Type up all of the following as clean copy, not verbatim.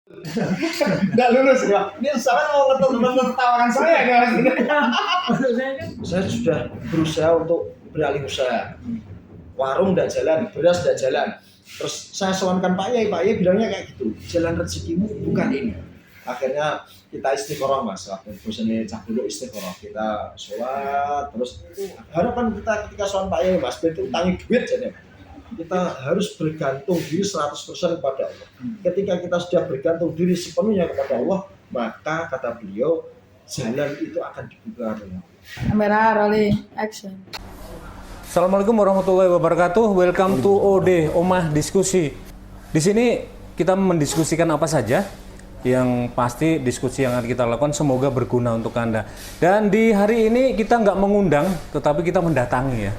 Nggak lulus ya. Ini saya mau menertawakan saya ya. Saya sudah berusaha untuk beralih usaha. Warung nggak jalan, beras nggak jalan. Terus saya sowankan Pak Yai bilangnya kayak gitu. Jalan rezekimu bukan ini. Akhirnya kita istiqoroh mas, waktu bosannya cah dulu istiqoroh, kita sholat terus harapan kita ketika sowan Pak Yai mas, itu utangi duit jadi kita harus bergantung diri 100% kepada Allah. Ketika kita sudah bergantung diri sepenuhnya kepada Allah, maka kata beliau jalan itu akan dibuka oleh Allah. Kamera rolling action. Assalamualaikum warahmatullahi wabarakatuh. Welcome to OD Omah Diskusi. Di sini kita mendiskusikan apa saja. Yang pasti diskusi yang akan kita lakukan semoga berguna untuk Anda. Dan di hari ini kita nggak mengundang, tetapi kita mendatangi ya.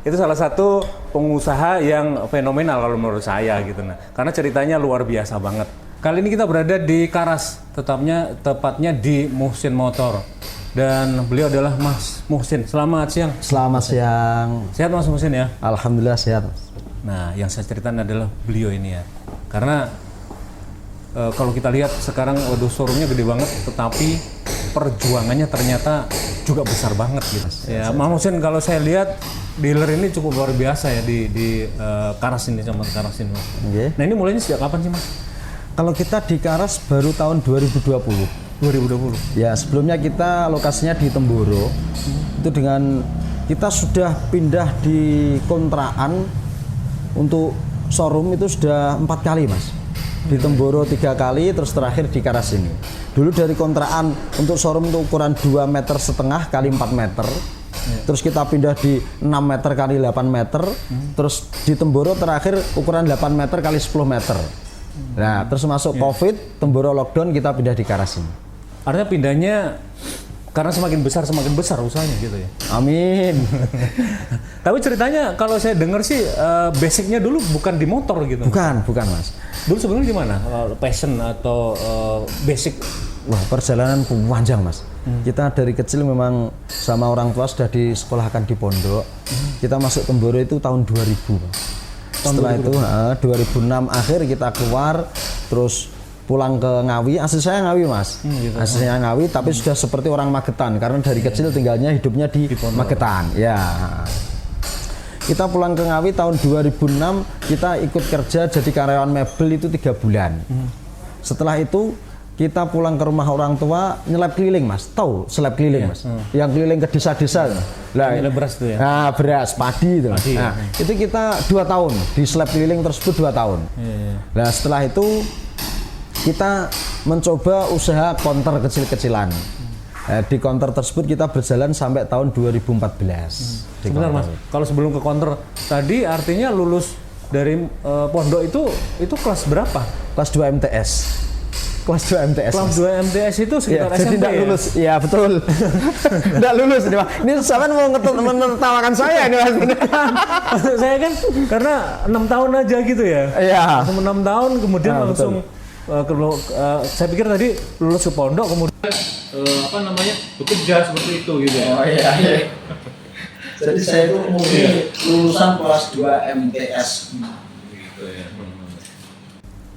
Itu salah satu pengusaha yang fenomenal kalau menurut saya gitu. Nah, karena ceritanya luar biasa banget. Kali ini kita berada di Karas, tepatnya di Muhsin Motor. Dan beliau adalah Mas Muhsin. Selamat siang. Selamat siang. Sehat Mas Muhsin ya? Alhamdulillah sehat. Nah, yang saya ceritakan adalah beliau ini ya. Karena kalau kita lihat sekarang, waduh showroomnya gede banget, tetapi perjuangannya ternyata juga besar banget gitu. Ya, Mas Muhsin kalau saya lihat dealer ini cukup luar biasa ya di Karas ini sama Karas ini. Okay. Nah ini mulainya sejak kapan sih Mas? Kalau kita di Karas baru tahun 2020. 2020. Ya sebelumnya kita lokasinya di Temboro. Itu dengan kita sudah pindah di kontrakan untuk showroom itu sudah 4 kali mas. Di Temboro 3 kali, terus terakhir di Karas ini. Dulu dari kontrakan untuk showroom itu ukuran 2,5 meter kali 4 meter. Terus kita pindah di 6 meter kali 8 meter. Terus di Temboro terakhir ukuran 8 meter kali 10 meter. Nah, terus masuk Covid, Temboro lockdown, kita pindah di Karas ini. Artinya pindahnya karena semakin besar usahanya gitu ya. Amin. Tapi ceritanya kalau saya dengar sih basicnya dulu bukan di motor gitu. Bukan mas. Dulu sebelumnya di mana? Passion atau basic? Wah, perjalanan panjang mas. Kita dari kecil memang sama orang tua sudah disekolahkan di pondok. Kita masuk Temboro itu tahun 2000. Setelah itu 2006 akhir kita keluar, terus pulang ke Ngawi. Asli saya Ngawi mas. Gitu. Aslinya Ngawi, tapi sudah seperti orang Magetan karena dari kecil tinggalnya hidupnya di Magetan. Ya. Kita pulang ke Ngawi tahun 2006, kita ikut kerja jadi karyawan mebel itu 3 bulan. Setelah itu kita pulang ke rumah orang tua, nyelap keliling mas, tahu seleb keliling mas, yang keliling ke desa-desa. Lah, beras tuh ya? Nah, beras, padi itu. Nah, itu kita 2 tahun di seleb keliling tersebut 2 tahun. Nah, setelah itu kita mencoba usaha konter kecil-kecilan. Di konter tersebut kita berjalan sampai tahun 2014. Sebentar mas, kalau sebelum ke konter tadi artinya lulus dari pondok itu kelas berapa? Kelas 2 MTS. Kelas 2 MTS. Kelas 2 MTS itu sekitar ya, SMP jadi tidak lulus. Ya betul. Tidak lulus ini, Pak. Ini sampean mau menertawakan saya ini Mas. Maksud saya kan karena 6 tahun aja gitu ya. Iya. 6 tahun kemudian langsung saya pikir tadi lulus ke pondok kemudian bekerja seperti itu gitu ya. Oh iya. Jadi saya itu murni lulusan kelas 2 MTS. Gitu ya.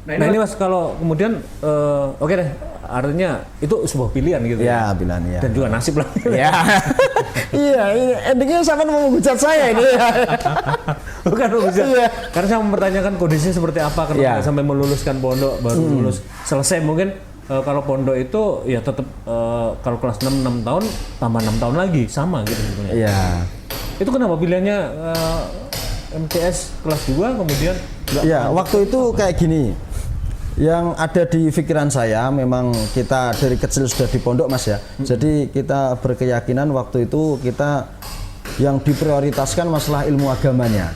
Nah ini mas kalau kemudian oke deh, artinya itu sebuah pilihan gitu ya. Pilihan ya. Dan juga nasib lah. Iya. Iya, ini endingnya sampai mau menghujat saya ini. Bukan menghujat. Iya. Karena saya mempertanyakan kondisinya seperti apa kenapa sampai meluluskan pondok baru lulus selesai mungkin kalau pondok itu ya tetap kalau kelas 6 tahun tambah 6 tahun lagi sama gitu sebetulnya. Iya. Itu kenapa pilihannya MTS kelas 2 kemudian ya, waktu itu kayak gini. Yang ada di pikiran saya memang kita dari kecil sudah di pondok mas ya. Jadi kita berkeyakinan waktu itu kita yang diprioritaskan masalah ilmu agamanya.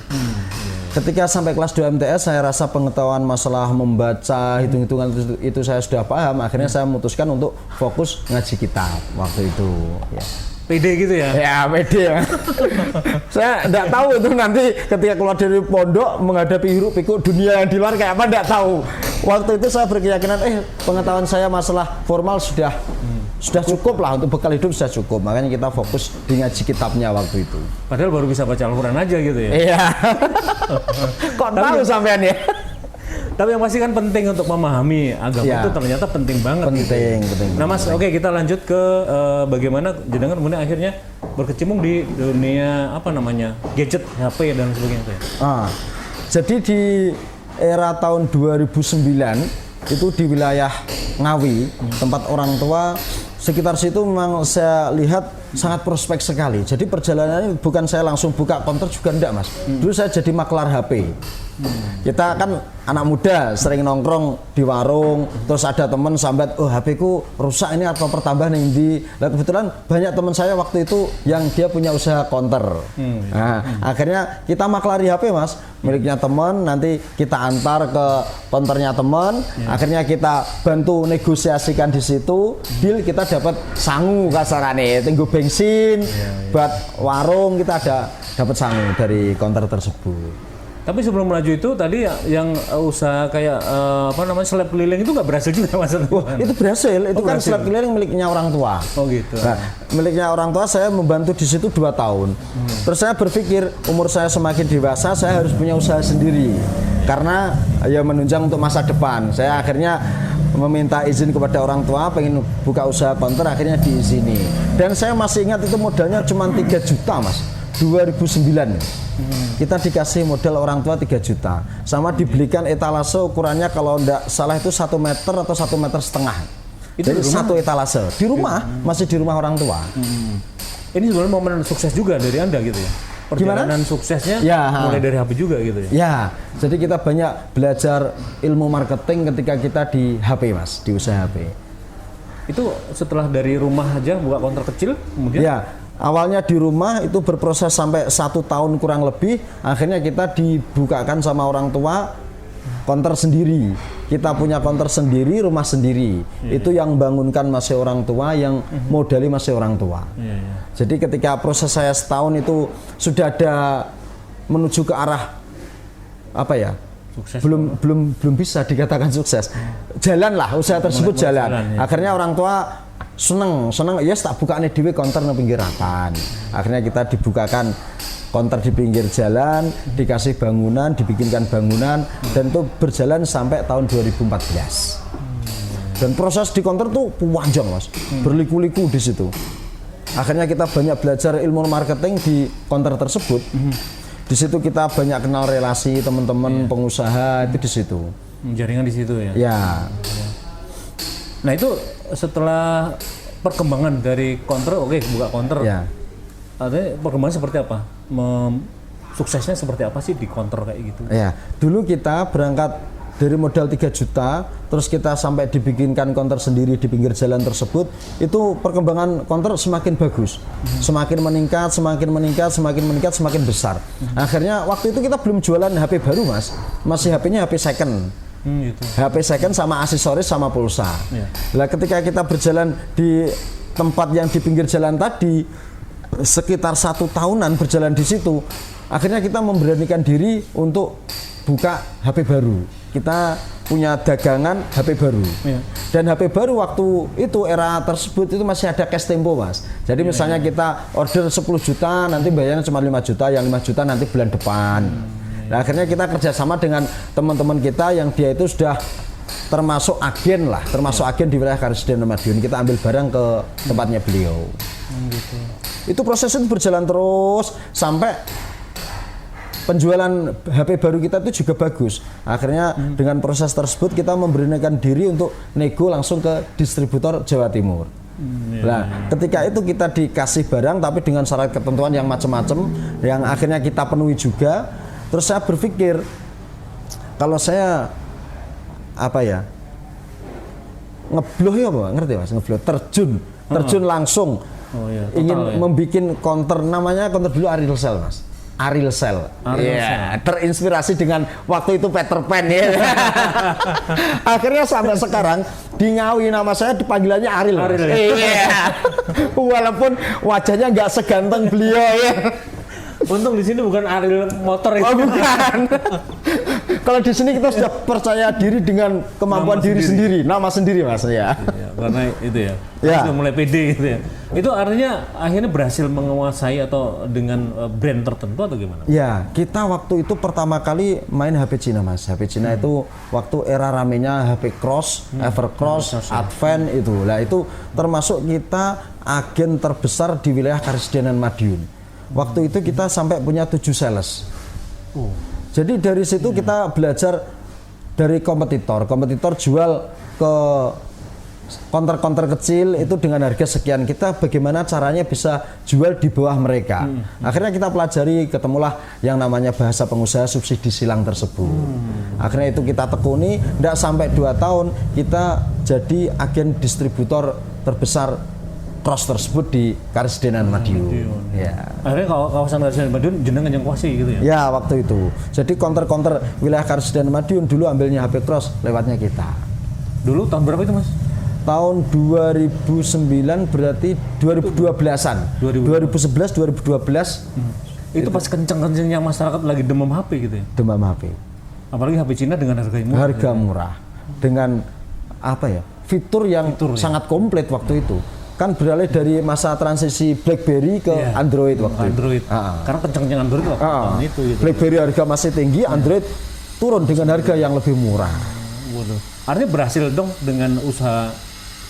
Ketika sampai kelas 2 MTS saya rasa pengetahuan masalah membaca, hitung-hitungan itu saya sudah paham. Akhirnya saya memutuskan untuk fokus ngaji kitab waktu itu ya. PD gitu ya? Ya PD ya. Saya enggak tahu itu nanti ketika keluar dari pondok menghadapi hiruk pikuk dunia yang di luar kayak apa enggak tahu. Waktu itu saya berkeyakinan pengetahuan saya masalah formal sudah cukup lah untuk bekal hidup sudah cukup. Makanya kita fokus di ngaji kitabnya waktu itu. Padahal baru bisa baca Al-Quran aja gitu ya? Iya. Kok tahu sampean ya? Tapi yang pasti kan penting untuk memahami agama Ya. itu ternyata penting banget. Penting, penting. Nah Mas, oke kita lanjut ke bagaimana jenengan kemudian akhirnya berkecimpung di dunia apa namanya gadget, HP dan sebagainya. Jadi di era tahun 2009 itu di wilayah Ngawi, tempat orang tua sekitar situ memang saya lihat sangat prospek sekali. Jadi perjalanannya bukan saya langsung buka counter juga enggak Mas. Dulu saya jadi maklar HP. Kita kan anak muda sering nongkrong di warung, terus ada teman sambat, oh HP ku rusak ini atau pertambahan yang di. Nah, kebetulan banyak teman saya waktu itu yang dia punya usaha counter. Nah, akhirnya kita maklari HP Mas, miliknya teman, nanti kita antar ke counternya teman, akhirnya kita bantu negosiasikan di situ, deal kita dapat sangu kasarannya, tinggu bensin, buat warung kita ada dapat sangu dari counter tersebut. Tapi sebelum melaju itu tadi yang usaha kayak apa namanya seleb keliling itu nggak berhasil juga Mas? Itu berhasil, itu kan seleb keliling miliknya orang tua. Oh gitu. Nah, miliknya orang tua saya membantu di situ 2 tahun. Terus saya berpikir umur saya semakin dewasa saya harus punya usaha sendiri karena ya menunjang untuk masa depan. Saya akhirnya meminta izin kepada orang tua pengen buka usaha counter, akhirnya diizini. Dan saya masih ingat itu modalnya cuma 3 juta Mas. 2009 kita dikasih modal orang tua 3 juta sama dibelikan etalase ukurannya kalau enggak salah itu 1 meter atau 1,5 meter. Itu jadi 1 etalase di rumah, masih di rumah orang tua. Ini sebenarnya momen sukses juga dari Anda gitu ya? Perjalanan suksesnya mulai dari HP juga gitu ya? Ya, jadi kita banyak belajar ilmu marketing ketika kita di HP Mas, di usaha HP. Itu setelah dari rumah aja buka counter kecil kemudian? Ya, awalnya di rumah itu berproses sampai 1 tahun kurang lebih, akhirnya kita dibukakan sama orang tua counter sendiri. Kita punya counter sendiri, rumah sendiri. Itu yang bangunkan masih orang tua, yang modali masih orang tua. Jadi ketika proses saya setahun itu sudah ada menuju ke arah apa ya? Sukses. Belum bisa dikatakan sukses. Jalan lah, usaha tersebut jalan. Akhirnya orang tua seneng, yes tak buka nih dewe counter di pinggir jalan. Akhirnya kita dibukakan counter di pinggir jalan, dikasih bangunan, dibikinkan bangunan, dan itu berjalan sampai tahun 2014. Dan proses di counter tuh panjang Mas, berliku-liku di situ. Akhirnya kita banyak belajar ilmu marketing di counter tersebut. Di situ kita banyak kenal relasi teman-teman pengusaha itu di situ. Jaringan di situ ya. Ya. Nah itu setelah perkembangan dari counter, oke buka counter. Ya. Artinya perkembangan seperti apa? Suksesnya seperti apa sih di counter kayak gitu? Ya, dulu kita berangkat dari modal 3 juta, terus kita sampai dibikinkan counter sendiri di pinggir jalan tersebut, itu perkembangan counter semakin bagus, semakin meningkat, semakin besar. Akhirnya waktu itu kita belum jualan HP baru Mas, masih HP-nya HP second. Gitu. HP second sama aksesoris sama pulsa. Nah, ketika kita berjalan di tempat yang di pinggir jalan tadi, sekitar 1 tahunan berjalan di situ, akhirnya kita memberanikan diri untuk buka HP baru. Kita punya dagangan HP baru. Dan HP baru waktu itu era tersebut itu masih ada cash tempo Mas. Jadi misalnya kita order 10 juta, nanti bayarnya cuma 5 juta, yang 5 juta nanti bulan depan. Nah, akhirnya kita kerjasama dengan teman-teman kita yang dia itu sudah termasuk agen lah, agen di wilayah Karisden Madiun. Kita ambil barang ke tempatnya beliau. Gitu. Itu prosesnya berjalan terus sampai penjualan HP baru kita itu juga bagus. Akhirnya dengan proses tersebut kita memberanikan diri untuk nego langsung ke distributor Jawa Timur. Nah, ketika itu kita dikasih barang tapi dengan syarat ketentuan yang macam-macam yang akhirnya kita penuhi juga. Terus saya berpikir kalau saya apa ya ngebloh ya Pak, ngerti Mas, ngebloh terjun langsung ingin membuat counter, namanya counter dulu Ariel Cell Mas. Ariel Cell. Terinspirasi dengan waktu itu Peter Pan ya. Akhirnya sampai sekarang di Ngawi nama saya dipanggilannya Ariel. Walaupun wajahnya nggak seganteng beliau ya. Untung di sini bukan Ariel motor itu. Oh, bukan. Kalau di sini kita sudah percaya diri dengan kemampuan Nama diri sendiri. sendiri, nama sendiri Mas ya. Ya, karena itu ya, Ya. sudah mulai pede gitu ya. Itu artinya akhirnya berhasil menguasai atau dengan brand tertentu atau gimana? Ya, kita waktu itu pertama kali main HP Cina Mas. HP Cina itu waktu era ramenya HP Cross, Evercross, Advent itu. Lah itu termasuk kita agen terbesar di wilayah Karesidenan Madiun. Waktu itu kita sampai punya 7 sales. Jadi dari situ kita belajar dari kompetitor jual ke counter kecil itu dengan harga sekian, kita bagaimana caranya bisa jual di bawah mereka. Akhirnya kita pelajari, ketemulah yang namanya bahasa pengusaha subsidi silang tersebut. Akhirnya itu kita tekuni, tidak sampai 2 tahun kita jadi agen distributor terbesar Cross tersebut di Karesidenan Madiun. Ya. Akhirnya kawasan Karesidenan Madiun jenengan yang kuasai gitu ya? Ya, waktu itu. Jadi counter wilayah Karesidenan Madiun dulu ambilnya HP Cross, lewatnya kita. Dulu tahun berapa itu Mas? Tahun 2009 berarti 2012-an. 2011 2012 Itu pas kenceng-kencengnya masyarakat lagi demam HP gitu ya? demam HP. Apalagi HP Cina dengan harga yang murah. Harga murah dengan apa ya? Fitur yang sangat komplit waktu itu. Kan beralih dari masa transisi BlackBerry ke Android waktu Android. itu. Karena kenceng-kenceng Android waktu tahun itu gitu. BlackBerry harga masih tinggi, Android turun dengan harga yang lebih murah. Waduh. Artinya berhasil dong dengan usaha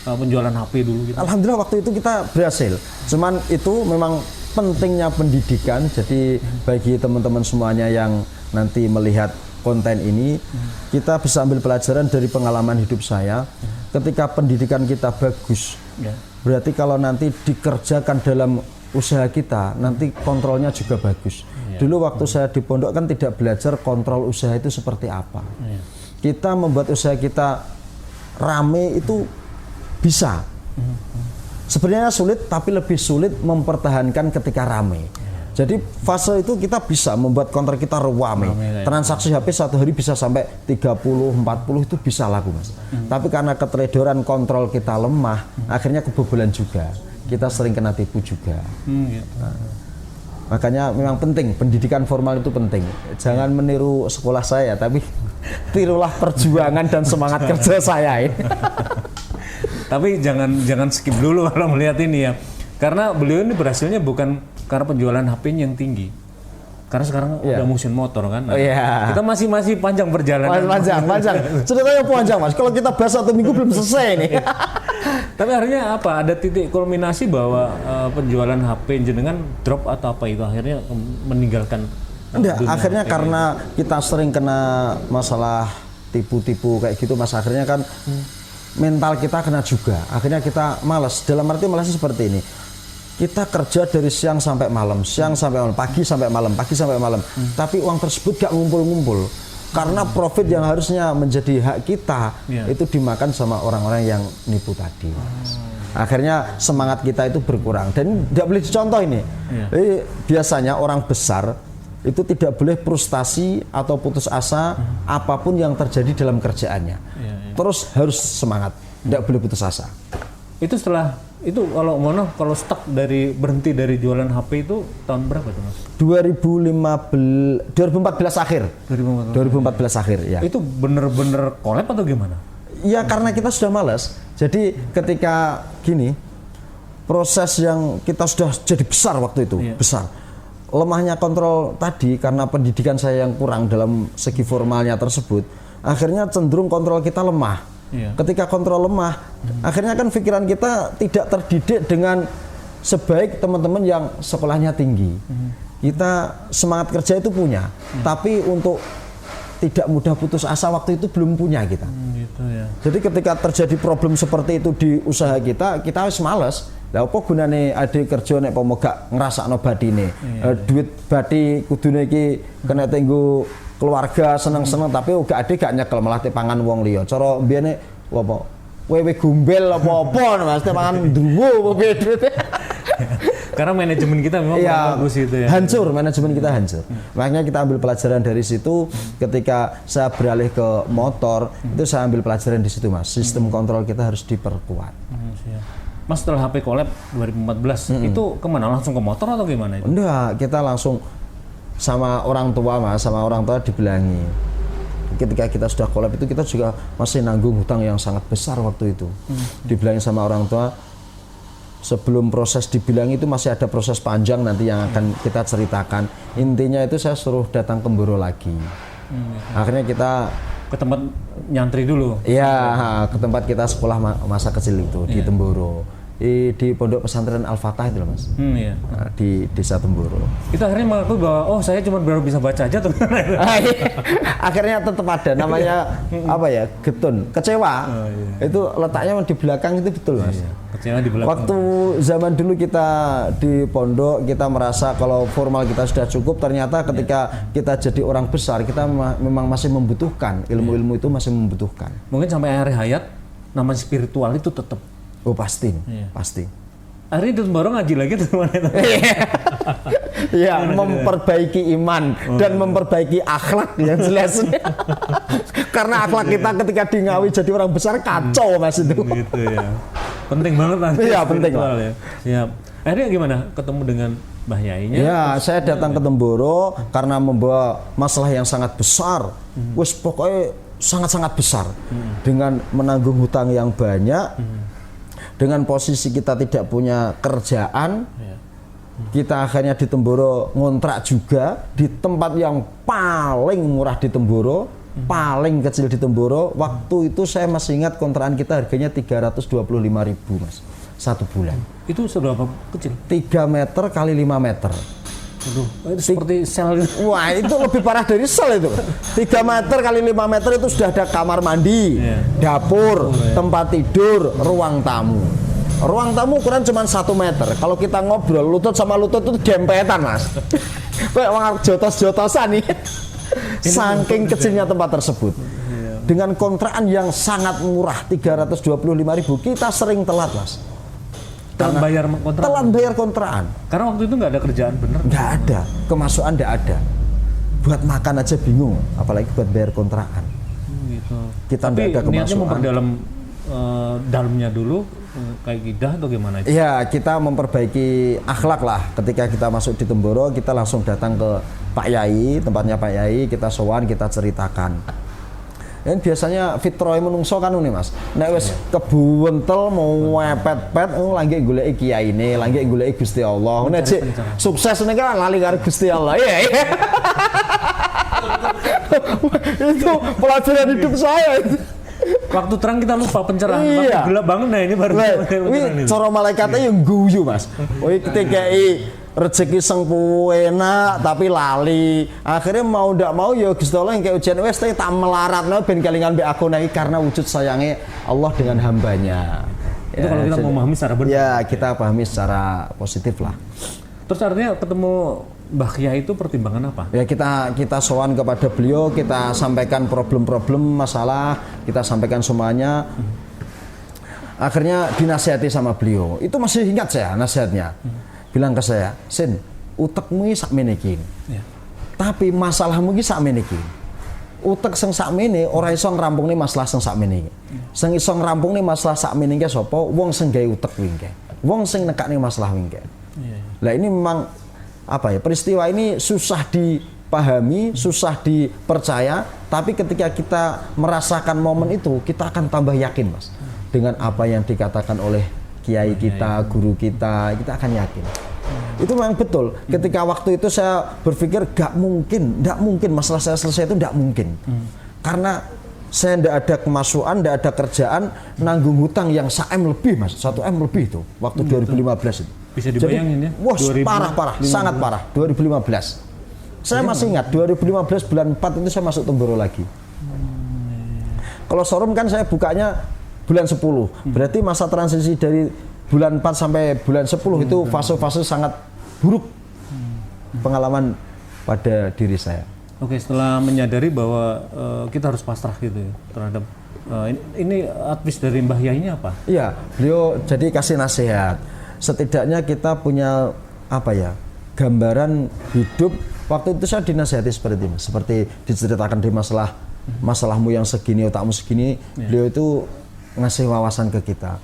penjualan HP dulu gitu. Alhamdulillah waktu itu kita berhasil. Cuman itu memang pentingnya pendidikan. Jadi bagi teman-teman semuanya yang nanti melihat konten ini, kita bisa ambil pelajaran dari pengalaman hidup saya. Ketika pendidikan kita bagus, berarti kalau nanti dikerjakan dalam usaha kita, nanti kontrolnya juga bagus. Dulu waktu saya di pondok kan tidak belajar kontrol usaha itu seperti apa. Kita membuat usaha kita rame itu bisa. Sebenarnya sulit, tapi lebih sulit mempertahankan ketika rame. Jadi fase itu kita bisa membuat konter kita rame. Transaksi HP satu hari bisa sampai 30, 40 itu bisa laku Mas. Tapi karena keteledoran kontrol kita lemah, akhirnya kebobolan juga. Kita sering kena tipu juga. Makanya memang penting, pendidikan formal itu penting. Jangan meniru sekolah saya, tapi tirulah perjuangan dan semangat kerja saya ini. Tapi jangan skip dulu kalau melihat ini ya. Karena beliau ini berhasilnya bukan karena penjualan HP-nya yang tinggi. Karena sekarang udah mesin motor kan. Nah, kita masih panjang perjalanan. Panjang. Ceritanya panjang Mas. Kalau kita bahas 1 minggu belum selesai nih. Tapi akhirnya apa? Ada titik kulminasi bahwa penjualan HP jenengan drop atau apa itu akhirnya meninggalkan? Enggak, akhirnya karena kita sering kena masalah tipu-tipu kayak gitu Mas. Akhirnya kan mental kita kena juga. Akhirnya kita malas. Dalam arti malasnya seperti ini. Kita kerja dari siang sampai malam, pagi sampai malam. Tapi uang tersebut gak ngumpul-ngumpul. Karena profit yang harusnya menjadi hak kita, itu dimakan sama orang-orang yang nipu tadi. Akhirnya semangat kita itu berkurang. Dan tidak boleh dicontoh ini. Jadi, biasanya orang besar itu tidak boleh frustasi atau putus asa apapun yang terjadi dalam kerjaannya. Terus harus semangat, tidak boleh putus asa. Itu setelah itu kalau stuck berhenti dari jualan HP itu tahun berapa tuh Mas? 2014 akhir. 2014 akhir ya. Itu bener-bener collab atau gimana? Ya karena kita sudah malas. Jadi ketika gini, proses yang kita sudah jadi besar waktu itu, besar. Lemahnya kontrol tadi karena pendidikan saya yang kurang dalam segi formalnya tersebut, akhirnya cenderung kontrol kita lemah. Ketika kontrol lemah, akhirnya kan pikiran kita tidak terdidik dengan sebaik teman-teman yang sekolahnya tinggi. Kita semangat kerja itu punya, tapi untuk tidak mudah putus asa waktu itu belum punya kita. Jadi ketika terjadi problem seperti itu di usaha kita harus males. Lah apa gunane ade kerja nek pomo gak ngrasakno badine. Duit bati kudune iki kena tenggo keluarga seneng-seneng tapi uga ade gak nyekel malah tepangan wong liya. Cara mbiyene apa wewe gombel apa-apa Mas tepangan ndruwo apa duit. Karena manajemen kita memang bagus itu ya. Hancur, manajemen kita hancur. Makanya kita ambil pelajaran dari situ. Ketika saya beralih ke motor, itu saya ambil pelajaran di situ Mas. Sistem kontrol kita harus diperkuat. Mas setelah HP Collab 2014 itu kemana? Langsung ke motor atau gimana itu? Enggak, kita langsung sama orang tua Mas, sama orang tua dibilangi. ketika kita sudah kolab itu kita juga masih nanggung hutang yang sangat besar waktu itu. Dibilangin sama orang tua, sebelum proses dibilang itu masih ada proses panjang nanti yang akan kita ceritakan. Intinya itu saya suruh datang ke Mboro lagi. Akhirnya kita ke tempat nyantri dulu. Iya, ke tempat kita sekolah masa kecil itu di Temboro. Di Pondok Pesantren Al-Fatah itu loh Mas. Iya. Nah, di Desa Temboro. Kita akhirnya mengakui bahwa saya cuma baru bisa baca aja tuh. Akhirnya tetap ada namanya apa ya? Getun, kecewa. Itu letaknya di belakang itu betul Mas. Kecewa di belakang. Waktu zaman dulu kita di pondok kita merasa kalau formal kita sudah cukup, ternyata ketika kita jadi orang besar kita memang masih membutuhkan ilmu-ilmu itu masih membutuhkan. Mungkin sampai akhir hayat nama spiritual itu tetap. Oh pasti, pasti. Hari itu baru ngaji lagi tuh mana itu? Ya, memperbaiki iman dan memperbaiki akhlak yang jelas. Karena akhlak kita ketika di Ngawi jadi orang besar kacau Mas itu. Gitu ya. Penting banget nanti. Iya, penting lah. Ya. Siap. Akhirnya gimana? Ketemu dengan Mbah Yainya? Ya, saya datang ke Temboro karena membawa masalah yang sangat besar. Wes pokoknya sangat-sangat besar. Dengan menanggung hutang yang banyak. Dengan posisi kita tidak punya kerjaan, kita akhirnya di Temboro ngontrak juga di tempat yang paling murah di Temboro, paling kecil di Temboro. Waktu itu saya masih ingat kontrakan kita harganya 325.000 Mas, 1 bulan. Itu seberapa kecil? 3 meter kali 5 meter. Aduh, itu seperti sel. Wah, itu lebih parah dari sel itu. 3 meter kali 5 meter itu sudah ada kamar mandi, dapur, tempat tidur, ruang tamu. Ruang tamu ukuran cuma 1 meter. Kalau kita ngobrol lutut sama lutut itu gempetan Mas. Kayak orang jotos-jotosan nih. Saking kecilnya tempat tersebut. Dengan kontrakan yang sangat murah 325.000, kita sering telat Mas. Telat bayar kontrakan. Telat bayar kontrakan. Karena waktu itu nggak ada kerjaan bener. Nggak ada, kemasukan nggak ada. Buat makan aja bingung, apalagi buat bayar kontrakan. Gitu. Kita nggak ada Tapi niatnya kemasukan. memperdalam dalamnya dulu, kayak gidah atau gimana itu? Iya, kita memperbaiki akhlak lah. Ketika kita masuk di Temboro, kita langsung datang ke Pak Yai, tempatnya Pak Yai, kita sowan, kita ceritakan. Dan biasanya fitroe menungso kan ini Mas. Nek wis kebuwentel mau wepet-pet lagi goleki kiyaine, lagi goleki Gusti Allah. Nek sukses nek kan lali karo Gusti Allah. Iya. Itu pelajaran hidup saya. Waktu terang kita lupa pencerahan, Iya. waktu gelap banget nah ini baru Wih, cara malaikatnya yang guyu Mas. Wih, ketika rezeki seng enak tapi lali. Akhirnya mau ndak mau ya Gusti Allah yang kayak ujian wes tak melaratno ben kelingan mbek aku niki karena wujud sayangnya Allah dengan hambanya. Itu kalau kita mau memahami secara benar. Ya, kita pahami secara positif lah. Terus artinya ketemu Mbah Kiai itu pertimbangan apa? Ya kita sowan kepada beliau, kita sampaikan problem-problem masalah, kita sampaikan semuanya. Akhirnya dinasihati sama beliau. Itu masih ingat saya nasihatnya. Bilang ke saya, "Sin, utekmu iki sakmene iki. Ya. Tapi masalahmu iki sakmene iki. Utek sing sakmene ora iso ngrampungne masalah sing sakmene iki. Sing iso ngrampungne masalah sakmene iki sapa? Wong sing gawe utek kuwi engke. Wong sing nekakne masalah kuwi engke." Lah ini memang apa ya? Peristiwa ini susah dipahami, susah dipercaya, tapi ketika kita merasakan momen itu, kita akan tambah yakin, Mas. Dengan apa yang dikatakan oleh kiai kita, guru kita akan yakin. Itu memang betul. Ketika waktu itu saya berpikir nggak mungkin masalah saya selesai itu nggak mungkin. Karena saya nggak ada kemasukan, nggak ada kerjaan, nanggung hutang yang 1M lebih, Mas. 1M lebih itu waktu 2015 itu. Bisa dibayangin. Jadi, wah, parah, sangat parah. 2015. Saya masih ingat 2015 bulan 4 itu saya masuk Temboro lagi. Kalau showroom kan saya bukanya bulan 10. Berarti masa transisi dari bulan 4 sampai bulan 10 itu fase-fase sangat buruk pengalaman pada diri saya. Oke, setelah menyadari bahwa kita harus pasrah gitu ya terhadap ini advice dari Mbah Yainya apa? Iya, beliau jadi kasih nasihat. Setidaknya kita punya apa ya? Gambaran hidup. Waktu itu saya dinasihati seperti ini, seperti diceritakan di masalahmu yang segini, otakmu segini. Beliau itu ngasih wawasan ke kita.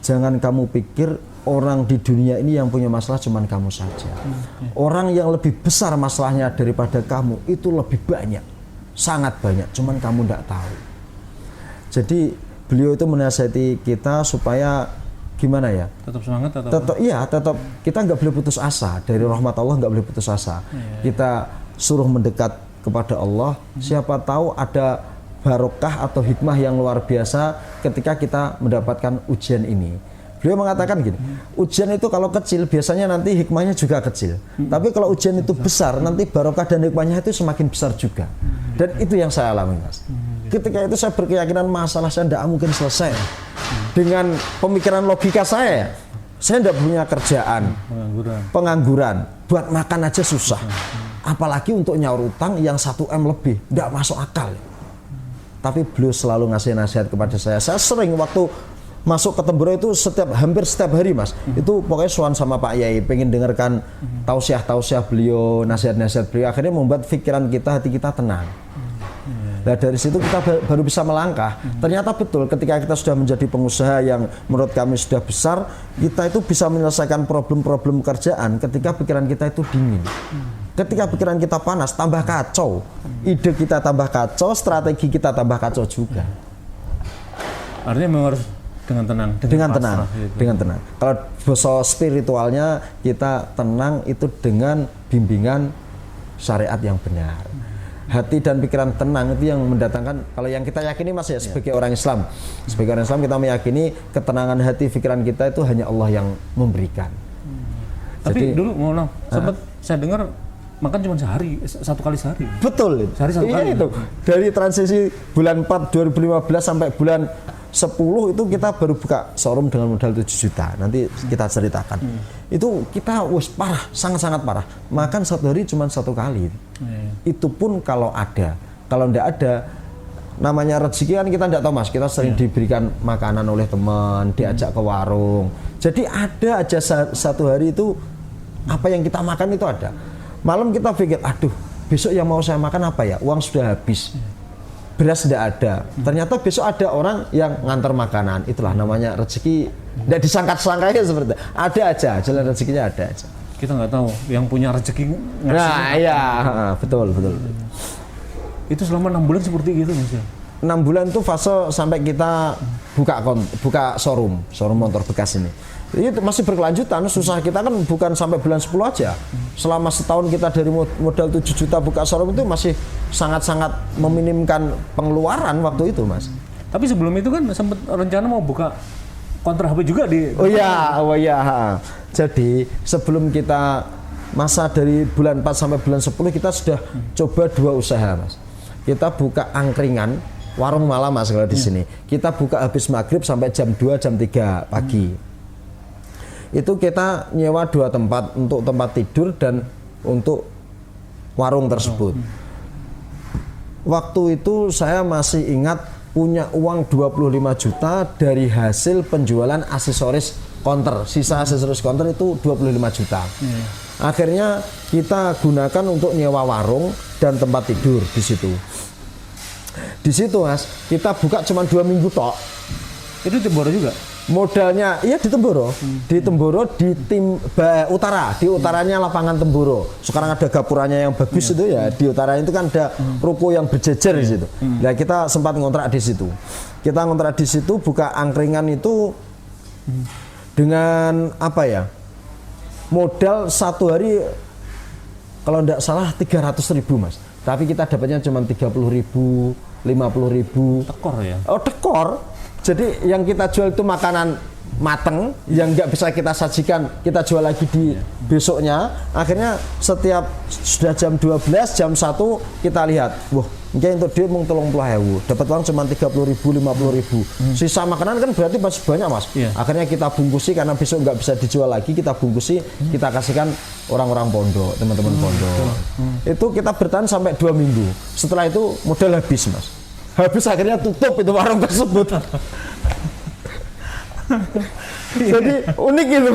Jangan kamu pikir orang di dunia ini yang punya masalah cuman kamu saja. Orang yang lebih besar masalahnya daripada kamu itu lebih banyak. sangat banyak, cuman kamu tidak tahu. Jadi beliau itu menasihati kita supaya gimana ya? Tetap semangat atau tetap kita nggak boleh putus asa dari rahmat Allah, nggak boleh putus asa. Kita suruh mendekat kepada Allah. Siapa tahu ada barokah atau hikmah yang luar biasa ketika kita mendapatkan ujian ini. Beliau mengatakan gini, ujian itu kalau kecil biasanya nanti hikmahnya juga kecil. Tapi kalau ujian itu besar, nanti barokah dan hikmahnya itu semakin besar juga. Dan itu yang saya alami, Mas. Ketika itu saya berkeyakinan masalah saya tidak mungkin selesai. Dengan pemikiran logika saya tidak punya kerjaan, pengangguran, buat makan aja susah. Apalagi untuk nyaur utang yang 1 M lebih, tidak masuk akal. Tapi beliau selalu ngasih nasihat kepada saya. Saya sering waktu masuk ke Temboro itu hampir setiap hari, Mas. Itu pokoknya sowan sama Pak Yai, pengen dengarkan tausiah beliau, nasihat-nasihat beliau. Akhirnya membuat pikiran kita, hati kita tenang. Nah dari situ kita baru bisa melangkah. Ternyata betul ketika kita sudah menjadi pengusaha yang menurut kami sudah besar, kita itu bisa menyelesaikan problem-problem kerjaan ketika pikiran kita itu dingin. Ketika pikiran kita panas, tambah kacau. Ide kita tambah kacau, strategi kita tambah kacau juga. Artinya memang harus dengan tenang, dengan tenang. Kalau bahasa spiritualnya kita tenang itu dengan bimbingan syariat yang benar. Hati dan pikiran tenang itu yang mendatangkan, kalau yang kita yakini, Mas ya, sebagai orang Islam. Sebagai orang Islam kita meyakini ketenangan hati pikiran kita itu hanya Allah yang memberikan. Tapi dulu sempat saya dengar makan cuma satu kali sehari. Betul itu. Sehari 1 kali. Itu. Dari transisi bulan 4 2015 sampai bulan 10 itu kita baru buka showroom dengan modal 7 juta. Nanti kita ceritakan. Itu kita parah, sangat-sangat parah. Makan 1 hari cuma 1 kali. Itu pun kalau ada. Kalau tidak ada, namanya rezeki kan kita tidak tahu, Mas. Kita sering diberikan makanan oleh teman, diajak ke warung. Jadi ada aja 1 hari itu apa yang kita makan itu ada. Malam kita pikir, aduh, besok yang mau saya makan apa ya? Uang sudah habis. Beras tidak ada. Ternyata besok ada orang yang ngantar makanan. Itulah namanya rezeki. Tidak disangka-sangkanya seperti itu. Ada aja, jalan rezekinya ada aja. Kita nggak tahu yang punya rezeki ngasih. Nah, iya, betul. Itu selama 6 bulan seperti gitu, Mas. 6 bulan itu fase sampai kita buka showroom motor bekas ini. Itu masih berkelanjutan, susah kita kan bukan sampai bulan 10 aja. Selama setahun kita dari modal 7 juta buka showroom itu masih sangat-sangat meminimkan pengeluaran waktu itu, Mas. Tapi sebelum itu kan sempat rencana mau buka konter HP juga di... Oh iya. Jadi sebelum kita masa dari bulan 4 sampai bulan 10 kita sudah coba 2 usaha, Mas. Kita buka angkringan, warung malam, Mas, kalau di sini. Kita buka habis maghrib sampai jam 2, jam 3 pagi. Itu kita nyewa 2 tempat untuk tempat tidur dan untuk warung tersebut. Waktu itu saya masih ingat punya uang 25 juta dari hasil penjualan aksesoris konter. Sisa aksesoris konter itu 25 juta. Akhirnya kita gunakan untuk nyewa warung dan tempat tidur di situ. Di situ, Mas, kita buka cuma 2 minggu tok. Itu Temboro juga? Modalnya iya di Temboro, di Temboro di tim utara, di utaranya lapangan Temboro. Sekarang ada gapuranya yang bagus itu ya, di utara itu kan ada ruko yang berjejer di situ. Nah, kita sempat ngontrak di situ. Kita ngontrak di situ, buka angkringan itu dengan apa ya? Modal 1 hari kalau tidak salah 300.000, Mas. Tapi kita dapatnya cuma 30.000, 50.000. Tekor ya? Oh, tekor. Jadi yang kita jual itu makanan mateng yang nggak bisa kita sajikan, kita jual lagi di besoknya. Akhirnya setiap sudah jam 12, jam 1 kita lihat, wah, ini untuk dia mau 30.000, dapat uang cuma 30.000, 50.000. Sisa makanan kan berarti masih banyak, Mas. Akhirnya kita bungkusi karena besok nggak bisa dijual lagi, kita bungkusi, kita kasihkan orang-orang pondok, teman-teman pondok. Itu kita bertahan sampai 2 minggu. Setelah itu modal habis, Mas. Habis akhirnya tutup itu warung tersebut. Jadi unik gitu.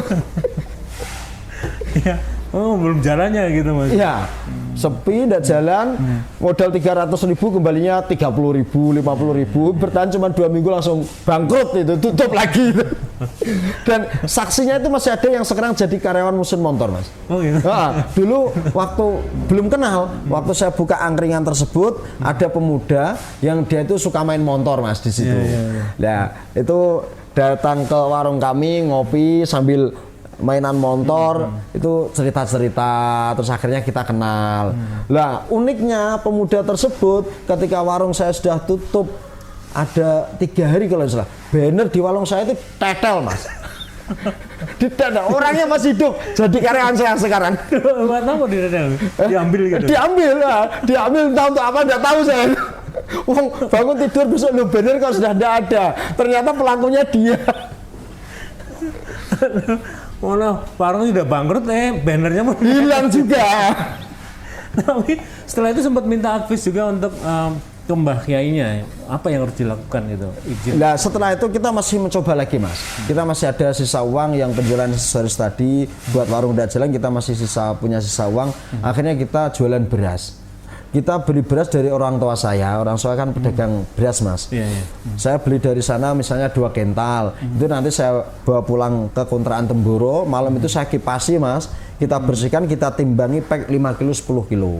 Iya. Oh, belum jalannya gitu, Mas. Iya. Sepi, tidak jalan. Modal 300.000 kembalinya 30.000, 50.000. Bertahan cuma 2 minggu langsung bangkrut itu, tutup lagi. Dan saksinya itu masih ada yang sekarang jadi karyawan mesin motor, Mas. Oh gitu. Dulu waktu belum kenal, waktu saya buka angkringan tersebut, ada pemuda yang dia itu suka main motor, Mas, di situ. Nah, itu datang ke warung kami ngopi sambil mainan motor, itu cerita-cerita, terus akhirnya kita kenal. Lah, uniknya pemuda tersebut ketika warung saya sudah tutup ada 3 hari kalau salah, banner di warung saya itu tetel, Mas. Tidak, orangnya masih hidup, jadi karyawan saya sekarang. Nggak tahu di diambil gitu. Diambil entah untuk apa, nggak tahu saya. Wong bangun tidur besok lu banner kalau sudah tidak ada, ternyata pelakunya dia. Oh no, warung sudah bangkrut, bannernya mau Hilang juga. Tapi setelah itu sempat minta advice juga untuk ke Mbah Kiainya, apa yang harus dilakukan gitu? Izin. Nah, setelah itu kita masih mencoba lagi, Mas. Kita masih ada sisa uang yang penjualan aksesoris tadi buat warung dan jalan, kita masih punya sisa uang. Akhirnya kita jualan beras. Kita beli beras dari orang tua saya kan pedagang beras, Mas. Saya beli dari sana misalnya 2 kental, itu nanti saya bawa pulang ke kontrakan Temboro, malam itu saya kipasi, Mas, kita bersihkan, kita timbangi pack 5 kilo, 10 kilo.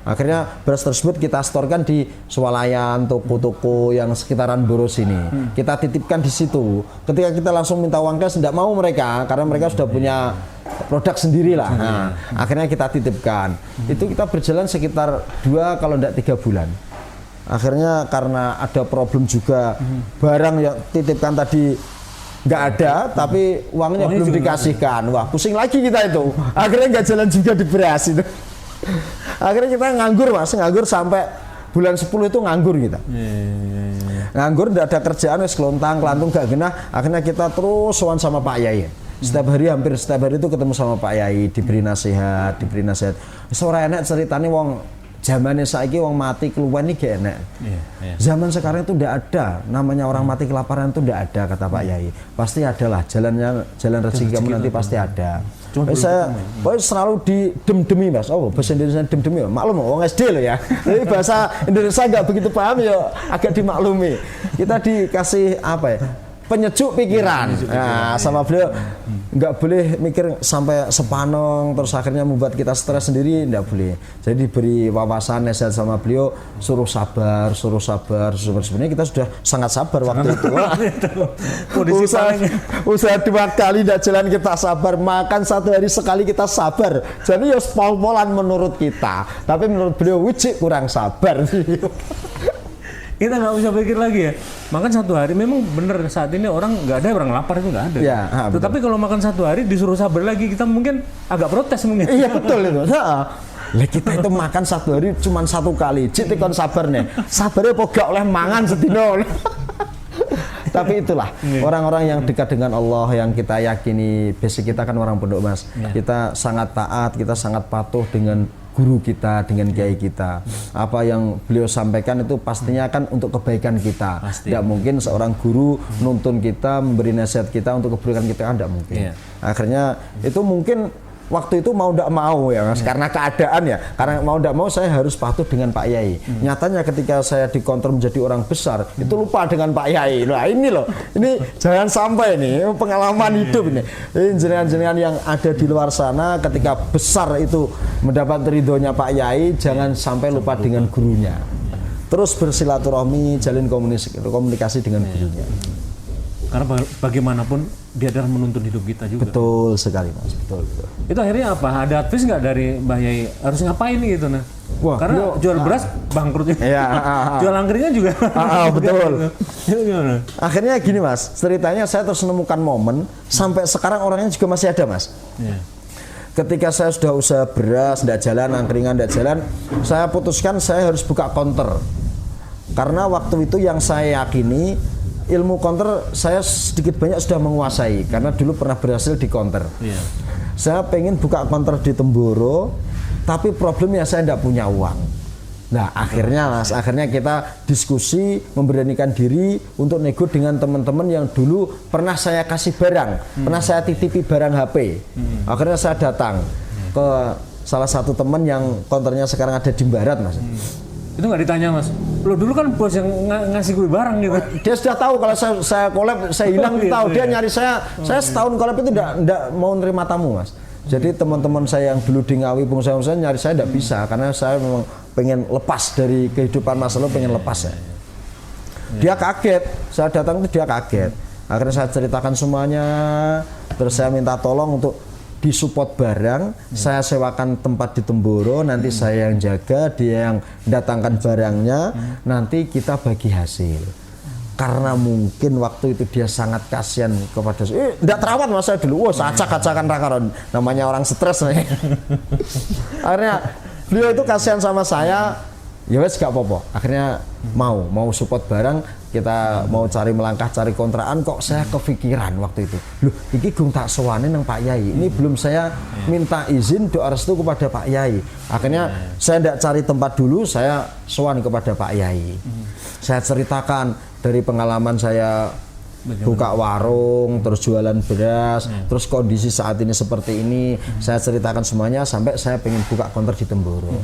Akhirnya beras tersebut kita storkan di swalayan, toko-toko yang sekitaran Boro sini. Kita titipkan di situ. Ketika kita langsung minta uang cash, tidak mau mereka, karena mereka sudah punya produk sendiri lah. Nah, akhirnya kita titipkan. Itu kita berjalan sekitar 2 kalau tidak 3 bulan. Akhirnya karena ada problem juga, barang yang titipkan tadi nggak ada, tapi uangnya belum dikasihkan. Wah, pusing lagi kita itu. Akhirnya nggak jalan juga di beras itu. Akhirnya kita nganggur, Mas, nganggur sampai bulan 10 itu nganggur kita. Nganggur, nggak ada kerjaan, wis kelontang, kelantung gak genah. Akhirnya kita terus sowan sama Pak Yai. Hampir setiap hari itu ketemu sama Pak Yai, diberi nasihat. Ora enak ceritane wong zamannya saiki wong mati keluar ini gak enak. Zaman sekarang itu tidak ada namanya orang mati kelaparan, itu tidak ada, kata Pak Yai. Pasti adalah jalan rezeki kamu nanti pasti ada. Saya selalu didem-demi, Mas. Oh, bahasa Indonesia dem-demi, maklum wong SD loh ya. Jadi bahasa Indonesia nggak begitu paham ya, agak dimaklumi. Kita dikasih apa ya? Penyejuk pikiran. Nah, sama beliau nggak boleh mikir sampai sepanong terus akhirnya membuat kita stres sendiri, nggak boleh. Jadi diberi wawasan, nasihat sama beliau, suruh sabar. Sebenarnya kita sudah sangat sabar waktu itu. Usaha 2 kali tidak jalan kita sabar, makan 1 hari sekali kita sabar. Jadi ya pol-polan menurut kita, tapi menurut beliau wujud kurang sabar. Kita nggak usah pikir lagi ya. Makan 1 hari memang bener saat ini orang nggak ada, orang lapar itu nggak ada. Tetapi kalau makan 1 hari disuruh sabar lagi, kita mungkin agak protes mungkin. Iya betul itu. Lah kita itu makan 1 hari cuma 1 kali. Cik kon sabar nih. Sabarnya kok gak oleh mangan sedino. Tapi itulah orang-orang yang dekat dengan Allah, yang kita yakini. Basic kita kan orang pondok, Mas. Kita sangat taat, kita sangat patuh dengan guru kita, dengan kiai kita. Apa yang beliau sampaikan itu pastinya kan untuk kebaikan kita. Tidak mungkin seorang guru nuntun kita, memberi nasihat kita untuk kebaikan kita, kan tidak mungkin. Akhirnya itu mungkin waktu itu mau tidak mau ya, Mas, karena keadaan ya, karena mau tidak mau saya harus patuh dengan Pak Yai. Nyatanya ketika saya dikontrol menjadi orang besar, itu lupa dengan Pak Yai. Nah ini loh, ini jangan sampai nih pengalaman hidup ini jenengan-jenengan yang ada di luar sana ketika besar itu mendapat ridhonya Pak Yai, jangan sampai lupa dengan gurunya. Terus bersilaturahmi, jalin komunikasi dengan gurunya. Karena bagaimanapun dia adalah menuntun hidup kita juga. Betul sekali, Mas. Betul. Itu akhirnya apa? Ada advice nggak dari Mbah Yai? Harus ngapain gitu nah? Wah, karena jual beras bangkrut. Jual angkringan juga. Betul. Akhirnya gini, Mas. Ceritanya saya terus menemukan momen sampai sekarang orangnya juga masih ada, Mas. Ketika saya sudah usaha beras, tidak jalan, angkringan tidak jalan, saya putuskan saya harus buka counter. Karena waktu itu yang saya yakini, ilmu counter saya sedikit banyak sudah menguasai karena dulu pernah berhasil di counter. Saya pengen buka counter di Temboro, tapi problemnya saya tidak punya uang. Nah akhirnya, Mas, kita diskusi, memberanikan diri untuk nego dengan teman-teman yang dulu pernah saya kasih barang, pernah saya titipi barang HP. Akhirnya saya datang ke salah satu teman yang counternya sekarang ada di Barat, Mas. Itu nggak ditanya Mas. Lo dulu kan bos yang ngasih gue barang gitu. Dia sudah tahu kalau saya collab, saya hilang, Gitu tahu. Dia ya? nyari saya setahun collab itu enggak mau nerima tamu, Mas. Jadi teman-teman saya yang dulu di Ngawi, pengusaha-pengusaha nyari saya enggak bisa karena saya memang pengen lepas dari kehidupan Mas Lo, pengen lepas ya. Dia kaget, saya datang itu dia kaget. Akhirnya saya ceritakan semuanya, terus saya minta tolong untuk disupport barang, saya sewakan tempat di Temboro, nanti saya yang jaga, dia yang datangkan barangnya, nanti kita bagi hasil. Karena mungkin waktu itu dia sangat kasihan kepada saya. Enggak terawat Mas saya dulu. Wah, acak-acakan rakaron. Namanya orang stres. Akhirnya beliau itu kasihan sama saya. Ya wes gak apa-apa. Akhirnya mau support barang, kita mau cari melangkah cari kontrakan, kok saya kepikiran waktu itu. Loh, iki gung tak sowane nang Pak Yai. Ini belum saya minta izin doa restu kepada Pak Yai. Akhirnya saya ndak cari tempat dulu, saya sowan kepada Pak Yai. Saya ceritakan dari pengalaman saya buka warung, terus jualan beras, terus kondisi saat ini seperti ini, saya ceritakan semuanya sampai saya pengen buka konter di Temboro.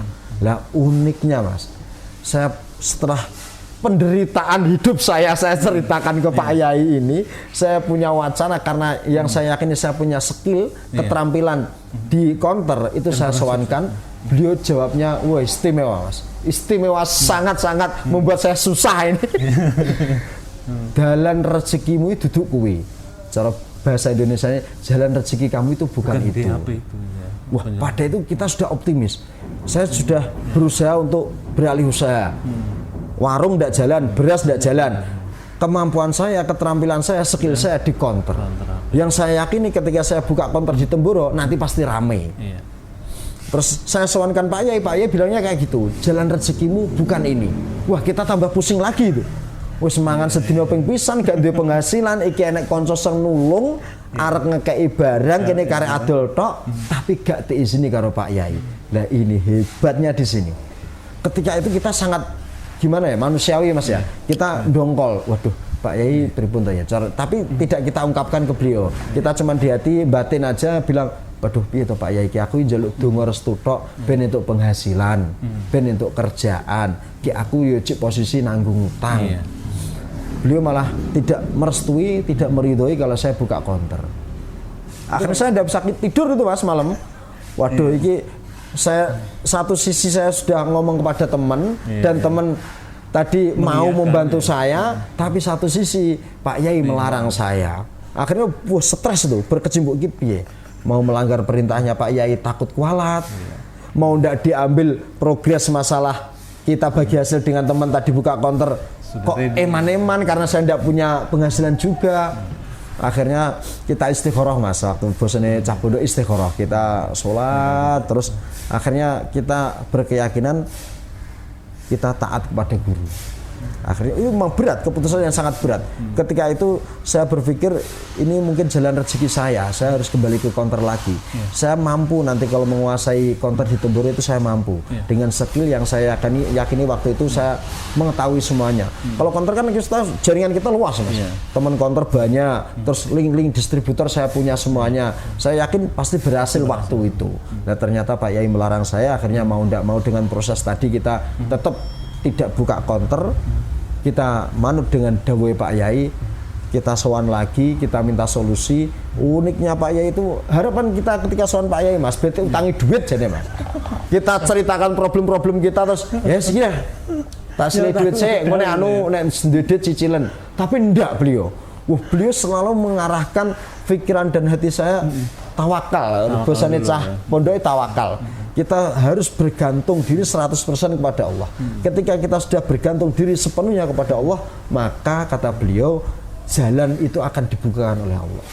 Lah uniknya Mas, saya setelah penderitaan hidup saya ceritakan ke Pak Yai ini, saya punya wacana karena yang saya yakini saya punya skill, keterampilan di konter itu saya sowankan. Beliau jawabnya, wah istimewa Mas, istimewa sangat-sangat membuat saya susah ini. Dalan rezekimu itu duduk kuwi. Cara bahasa Indonesianya, jalan rezeki kamu itu bukan itu. Ya. Wah, pada itu kita sudah optimis. Saya sudah berusaha untuk beralih usaha. Warung tidak jalan, beras tidak jalan. Kemampuan saya, keterampilan saya, skill saya di konter. Yang saya yakini ketika saya buka konter di Temboro, nanti pasti rame. Terus saya sowankan Pak Yai bilangnya kayak gitu, jalan rezekimu bukan ini. Wah, kita tambah pusing lagi itu. Wis mangan sedina ping pisan gak duwe penghasilan, iki enek kanca sing nulung arep ngekeki barang kene karek adol tok, tapi gak diizini karo Pak Yai. Nah, ini hebatnya di sini. Ketika itu kita sangat gimana ya, manusiawi Mas ya. Kita dongkol, waduh Pak Yai pripun to ya. Tapi tidak kita ungkapkan ke beliau. Kita cuma di hati batin aja bilang, waduh piye to Pak Yai, ki aku njaluk donga restu tok ben entuk penghasilan, ben entuk kerjaan. Ki aku yo cek posisi nanggung utang. Beliau malah tidak merestui, tidak meridhoi kalau saya buka konter. Akhirnya saya tidak bisa tidur itu Mas malam. Waduh, ini saya satu sisi saya sudah ngomong kepada teman dan teman tadi mau membantu saya, tapi satu sisi Pak Yai melarang saya. Akhirnya stres itu, berkecimpung piye. Mau melanggar perintahnya Pak Yai takut kualat, mau ndak diambil progres masalah kita bagi hasil dengan teman tadi buka konter. Kok eman-eman karena saya tidak punya penghasilan juga. Akhirnya kita istikharah Mas, waktu bosnya cah pondok istikharah, kita sholat, terus akhirnya kita berkeyakinan kita taat kepada guru. Akhirnya itu memang berat, keputusan yang sangat berat. Ketika itu saya berpikir ini mungkin jalan rezeki saya harus kembali ke konter lagi. Saya mampu nanti kalau menguasai konter di Temboro itu saya mampu. Dengan skill yang saya yakini waktu itu saya mengetahui semuanya. Kalau konter kan kita jaringan kita luas Mas. Teman konter banyak, terus link-link distributor saya punya semuanya. Saya yakin pasti berhasil waktu itu. Nah ternyata Pak Yai melarang saya, akhirnya mau tidak mau dengan proses tadi kita tetap tidak buka konter, kita manut dengan dawuh Pak Yai, kita sowan lagi, kita minta solusi. Uniknya Pak Yai itu, harapan kita ketika sowan Pak Yai Mas, berarti utangi duit jadi Mas. Kita ceritakan problem-problem kita terus, ya sih ya, tak silih duit saya, ngene anu nek ndedit cicilan. Tapi ndak beliau. Beliau selalu mengarahkan pikiran dan hati saya tawakal. Bosane cah pondok tawakal. Kita harus bergantung diri 100% kepada Allah. Ketika kita sudah bergantung diri sepenuhnya kepada Allah, maka kata beliau jalan itu akan dibukakan oleh Allah.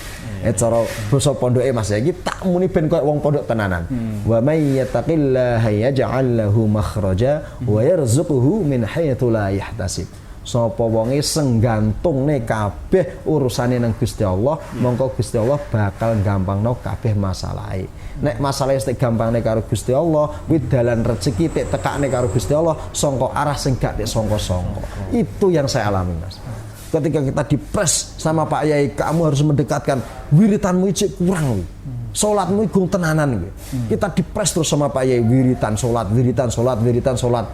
Cara basa pondoke Mas iki tak muni ben koyo wong pondok tenanan. Wa may yattaqillaha yaj'al lahu makhraja wa yarzuquhu min haitsu la yahtasib. Sapa wonge senggantungne kabeh urusane nang Gusti Allah, mongko Gusti Allah bakal gampangno kabeh masalahe. Nek masalah sing gampangne karo Gusti Allah, kuwi dalan rezeki tek tekakne karo Gusti Allah sangka arah sing gak tek sangka-sangka. Itu yang saya alami Mas. Ketika kita dipres sama Pak Yai, kamu harus mendekatkan wiritanmu ijik kurang. Salatmu gung tenanan. Kita dipres terus sama Pak Yai, wiritan salat, wiritan salat, wiritan salat.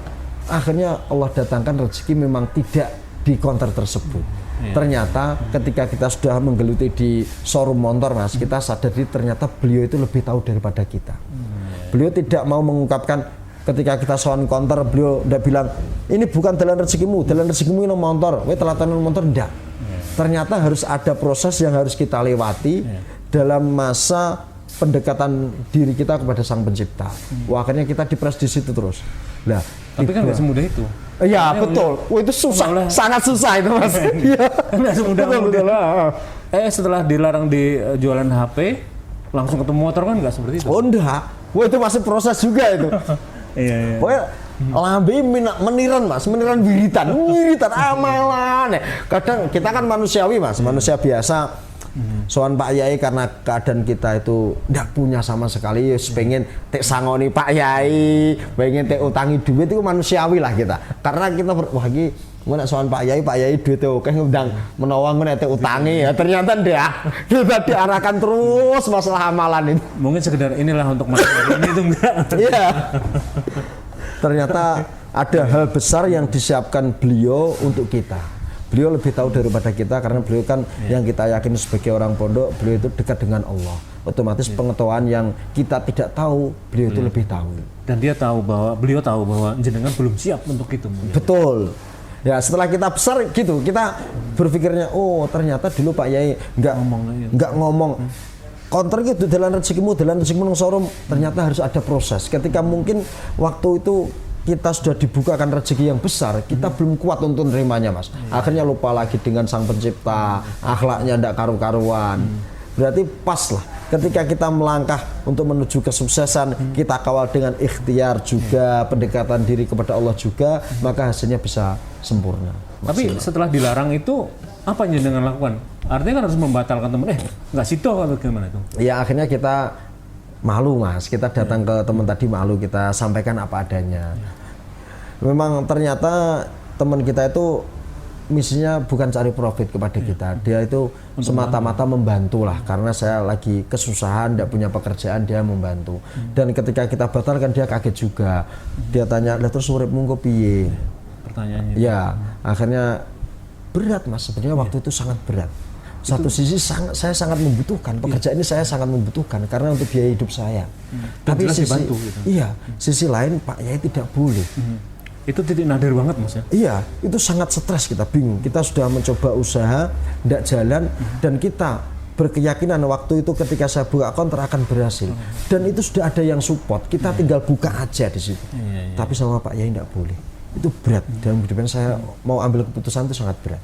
akhirnya Allah datangkan rezeki memang tidak di counter tersebut. Ternyata ketika kita sudah menggeluti di showroom motor Mas, kita sadar ternyata beliau itu lebih tahu daripada kita. Beliau tidak mau mengungkapkan ketika kita sowan counter, beliau tidak bilang ini bukan dalan rezekimu ini motor, telatanan motor, enggak. Ternyata harus ada proses yang harus kita lewati dalam masa pendekatan diri kita kepada Sang Pencipta. Wah, akhirnya kita dipres di situ terus. Nah, tapi kan nggak semudah itu. Iya betul. Wah, itu susah, sangat susah itu Mas. Iya. Nggak semudah. Setelah dilarang di jualan HP, langsung ketemu motor kan nggak seperti itu. Oh enggak. Wah, itu masih proses juga itu. Iya. Pokoknya lambe meniran Mas, meniran wiritan amalan. Kadang kita kan manusiawi Mas, manusia biasa. Soan Pak Yai karena keadaan kita itu tidak punya sama sekali, pengen tek sangoni Pak Yai, pengen tek utangi duit itu manusiawi lah kita. Karena kita wah iki ngono soan Pak Yai duit oke ngundang menawa ngono tek utangi ya ternyata ndak. Kita diarahkan terus masalah amalan itu. Mungkin sekedar inilah untuk masalah ini itu enggak. Iya. Ternyata ada hal besar yang disiapkan beliau untuk kita. Beliau lebih tahu daripada kita karena beliau kan yang kita yakini sebagai orang pondok, beliau itu dekat dengan Allah. Otomatis pengetahuan yang kita tidak tahu, beliau itu lebih tahu. Dan beliau tahu bahwa jenengan belum siap untuk itu. Betul. Ya setelah kita besar gitu, kita berpikirnya oh ternyata dulu Pak Yai nggak ngomong. Counter gitu dalam rezekimu nang showroom, ternyata harus ada proses. Ketika mungkin waktu itu kita sudah dibukakan rezeki yang besar, kita belum kuat untuk menerimanya Mas. Akhirnya lupa lagi dengan Sang Pencipta, akhlaknya ndak karu-karuan. Berarti pas lah ketika kita melangkah untuk menuju kesuksesan, kita kawal dengan ikhtiar juga, pendekatan diri kepada Allah juga, maka hasilnya bisa sempurna. Tapi setelah dilarang itu apa yang jenengan lakukan? Artinya kan harus membatalkan teman, nggak situ atau gimana itu? Ya akhirnya kita malu Mas, kita datang ke teman tadi malu, kita sampaikan apa adanya. Memang ternyata teman kita itu misinya bukan cari profit kepada kita, dia itu semata-mata membantu lah, karena saya lagi kesusahan, tidak punya pekerjaan, dia membantu. Dan ketika kita batalkan dia kaget juga, dia tanya, lah terus uripmu kok piye? Pertanyaannya. Ya, akhirnya berat Mas, sebenarnya waktu itu sangat berat. Satu sisi saya sangat membutuhkan pekerjaan ini, saya sangat membutuhkan karena untuk biaya hidup saya. Tapi sisi dibantu, gitu. Iya, sisi lain Pak Yai tidak boleh. Itu titik nadir banget Mas ya? Iya, itu sangat stres, kita bingung. Kita sudah mencoba usaha, tidak jalan, dan kita berkeyakinan waktu itu ketika saya buka counter akan berhasil. Dan itu sudah ada yang support, kita tinggal buka aja di situ. Tapi sama Pak Yai tidak boleh. Itu berat, dalam kehidupan saya mau ambil keputusan itu sangat berat.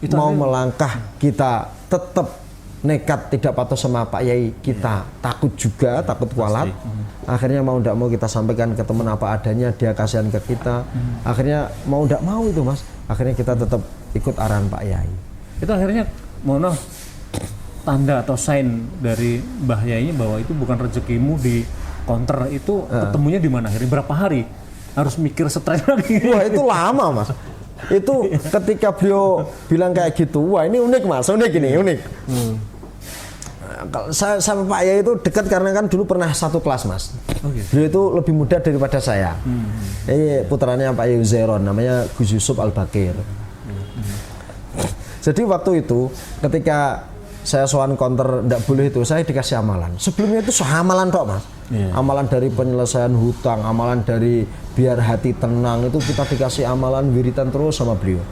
Itu mau melangkah, kita tetap nekat tidak patuh sama Pak Yai, kita takut juga, takut kualat. Akhirnya mau tidak mau kita sampaikan ke teman apa adanya, dia kasihan ke kita. Akhirnya mau tidak mau itu Mas, akhirnya kita tetap ikut arahan Pak Yai. Itu akhirnya mohon tanda atau sign dari Mbah Yai bahwa itu bukan rezekimu di counter itu ketemunya di mana? Akhirnya berapa hari? Harus mikir stres lagi. Wah itu lama Mas. Itu ketika beliau bilang kayak gitu, wah ini unik Mas, unik ini, unik. Saya sama Pak Yai itu dekat karena kan dulu pernah satu kelas Mas. Beliau itu lebih muda daripada saya. Ini putranya Pak Yai Uzairon, namanya Gus Yusuf Al-Bakir. Jadi waktu itu ketika saya sowan counter tidak boleh itu, saya dikasih amalan. Sebelumnya itu amalan tok Mas. Amalan dari penyelesaian hutang, amalan dari biar hati tenang, itu kita dikasih amalan wiritan terus sama beliau.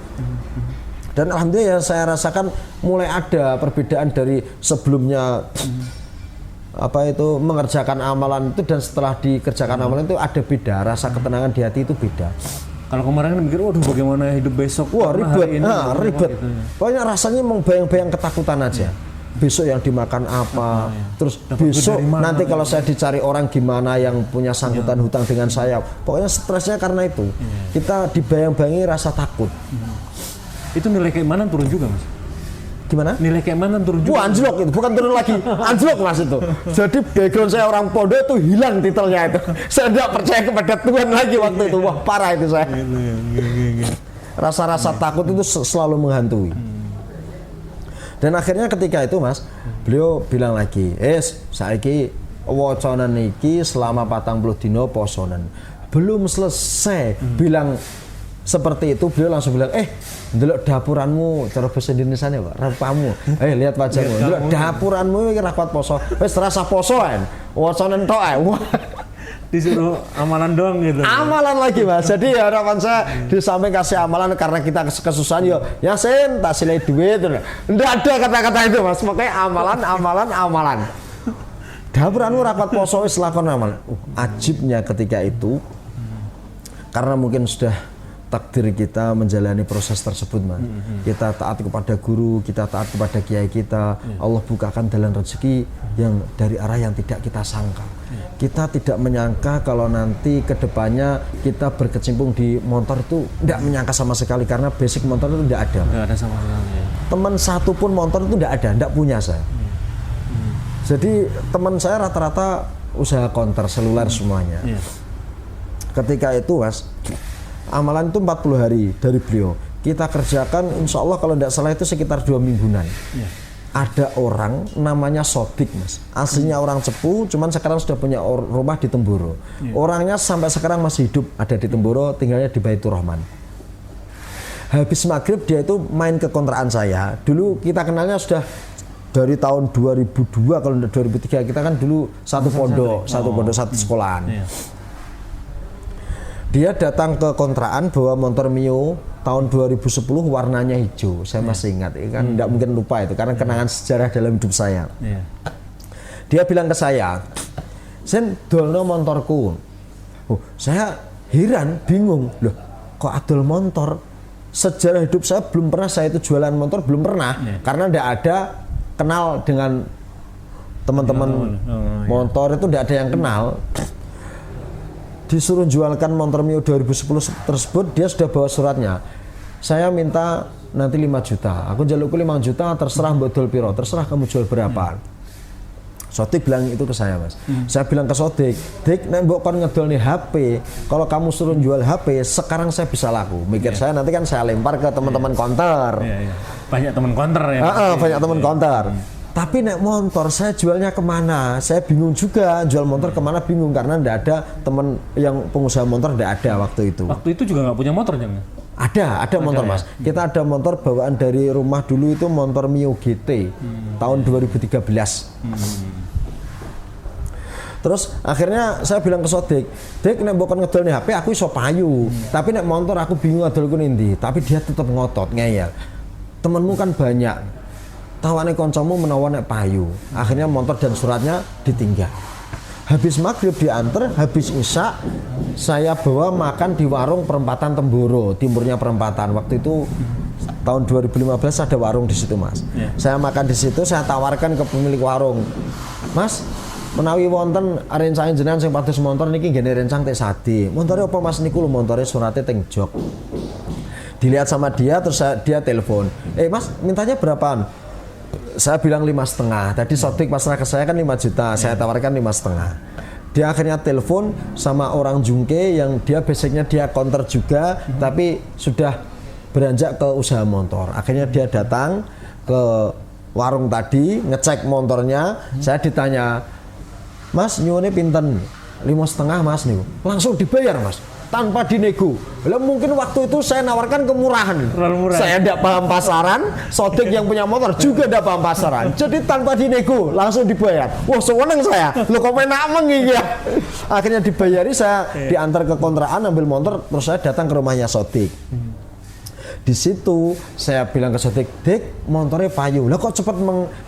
Dan alhamdulillah ya, saya rasakan mulai ada perbedaan dari sebelumnya apa itu mengerjakan amalan itu dan setelah dikerjakan amalan itu ada beda, rasa ketenangan di hati itu beda. Kalau kemarin kan mikir, waduh bagaimana hidup besok? Wah ribet, ribet. Gitu ya. Pokoknya rasanya mau bayang-bayang ketakutan aja. Besok yang dimakan apa, terus besok nanti kalau saya dicari orang gimana yang punya sangkutan hutang dengan saya. Pokoknya stresnya karena itu. Kita dibayang-bayangi rasa takut. Itu nilai keimanan turun juga Mas? Gimana? Nilai keimanan turun juga? Wah anjlok itu, bukan turun lagi, anjlok Mas itu. Jadi background saya orang pondok itu hilang titelnya itu. Saya tidak percaya kepada Tuhan lagi waktu itu, wah parah itu saya. Rasa-rasa takut itu selalu menghantui. Dan akhirnya ketika itu Mas, beliau bilang lagi, saiki wacanan iki selama 40 dina posonen. belum selesai bilang seperti itu, beliau langsung bilang, ndelok dapuranmu, cara bahasa Indonesia nih Pak, rapamu. Lihat wajahmu. Ndelok dapuranmu iki ra kuat poso. Wis rasa poso kan. Wacane entok ae. Disuruh amalan doang gitu. Amalan lagi Mas. Jadi harapan saya di samping kasih amalan karena kita kesusahan ya Sen, tak silai duit. Enggak ada kata-kata itu Mas. Makanya amalan. Dapuranmu ra kuat poso wis lakon amalan. Ajibnya ketika itu karena mungkin sudah takdir kita menjalani proses tersebut, Mas. Kita taat kepada guru, kita taat kepada kiai kita. Allah bukakan jalan rezeki yang dari arah yang tidak kita sangka. Kita tidak menyangka kalau nanti kedepannya kita berkecimpung di motor itu, tidak menyangka sama sekali karena basic motor itu tidak ada. Tidak ada sama sekali. Teman satu pun motor itu tidak ada, tidak punya saya. Jadi teman saya rata-rata usaha konter seluler semuanya. Ketika itu, Mas, amalan itu 40 hari dari beliau. Kita kerjakan, insya Allah kalau tidak salah itu sekitar 2 mingguan. Ada orang namanya Sodik, Mas. Aslinya orang Cepu, cuman sekarang sudah punya rumah di Temboro. Orangnya sampai sekarang masih hidup, ada di Temboro, tinggalnya di Baitur Rahman. Habis maghrib dia itu main ke kontrakan saya. Dulu kita kenalnya sudah dari tahun 2002, kalau 2003 kita kan dulu satu pondok, satu sekolahan. Dia datang ke kontrakan bawa motor Mio tahun 2010 warnanya hijau. Saya masih ingat, kan tidak mungkin lupa itu karena kenangan sejarah dalam hidup saya. Dia bilang ke saya, "Sen, dolno motorku." Saya heran, bingung. Loh, kok adol motor? Sejarah hidup saya belum pernah saya itu jualan motor, belum pernah. Karena tidak ada kenal dengan teman-teman motor itu, tidak ada yang kenal. Disuruh jualkan motor Mio 2010 tersebut, dia sudah bawa suratnya. Saya minta nanti 5 juta. Aku jalukku 5 juta, terserah bodol piro, terserah kamu jual berapa. Sodik bilang itu ke saya, Mas. Saya bilang ke Sodik, "Dik, nek mbok kon ngedol nih HP, kalau kamu suruh jual HP, sekarang saya bisa laku." Mikir saya nanti kan saya lempar ke teman-teman konter. Banyak teman konter ya. Banyak teman konter. Tapi nek motor saya jualnya kemana? Saya bingung juga, jual motor kemana bingung karena tidak ada teman yang pengusaha motor, tidak ada waktu itu. Waktu itu juga nggak punya motor jangan? Ada motor, Mas. Kita ada motor bawaan dari rumah dulu itu motor Mio GT tahun 2013. Terus akhirnya saya bilang ke Sodik, "Dik, nek mbok ngedol nih HP aku iso payu. Tapi nek motor aku bingung ngedolku ndi." Tapi dia tetap ngotot, ngeyel. Temenmu kan banyak. Tawane koncomu menawa nek payu. Akhirnya motor dan suratnya ditinggal. Habis maghrib diantar, habis isya saya bawa makan di warung perempatan Temboro, timurnya perempatan. Waktu itu tahun 2015 ada warung di situ, Mas. Saya makan di situ, saya tawarkan ke pemilik warung, "Mas, menawi wonten rencang jenengan sing pados motor niki nggene rencang teh sadi. Montore apa Mas niku lho, montore surate teng jok." Dilihat sama dia, terus dia telepon, "Mas, mintanya berapaan?" Saya bilang 5,5. Tadi Sodik pasrah ke saya kan 5 juta, saya tawarkan 5,5. Dia akhirnya telepon sama orang jungke yang dia basicnya dia counter juga, tapi sudah beranjak ke usaha motor. Akhirnya dia datang ke warung tadi, ngecek motornya. Saya ditanya, "Mas, nyuwune pinten?" 5,5 Mas nih. Langsung dibayar, Mas. Tanpa dinego. Lah mungkin waktu itu saya nawarkan kemurahan. Saya tidak paham pasaran, Sodik yang punya motor juga tidak paham pasaran. Jadi tanpa dinego langsung dibayar. Wah, seneng saya. Lo kok enak mengi ya. Akhirnya dibayari, saya diantar ke kontrakan ambil motor, terus saya datang ke rumahnya Sodik. Di situ saya bilang ke Sodik, "Dik, motornya payu. Lah kok cepet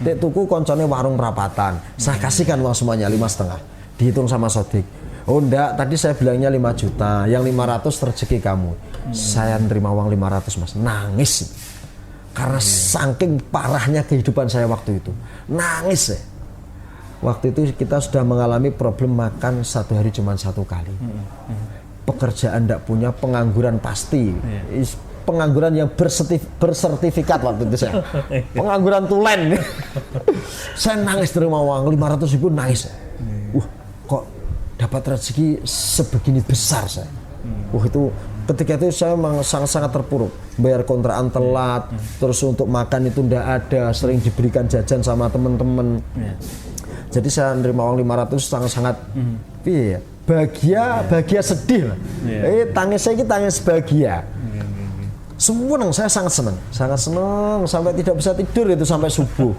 dek tuku koncone warung perapatan." Saya kasihkan uang semuanya 5,5. Dihitung sama Sodik. "Oh enggak, tadi saya bilangnya 5 juta, yang 500 rezeki kamu." Saya nerima uang 500, Mas. Nangis. Karena saking parahnya kehidupan saya waktu itu. Nangis ya. Waktu itu kita sudah mengalami problem makan satu hari cuma 1 kali. Pekerjaan enggak punya, pengangguran pasti. Pengangguran yang bersertifikat waktu itu saya. Pengangguran tulen. Saya nangis terima uang 500.000, nangis. Kok dapat rezeki sebegini besar saya. Itu ketika itu saya memang sangat-sangat terpuruk. Bayar kontrakan telat, terus untuk makan itu ndak ada, sering diberikan jajan sama teman-teman. Jadi saya menerima uang 500 sangat-sangat bahagia sedih lah. Tangis saya ini tangis bahagia. Saya sangat senang sampai tidak bisa tidur itu sampai subuh.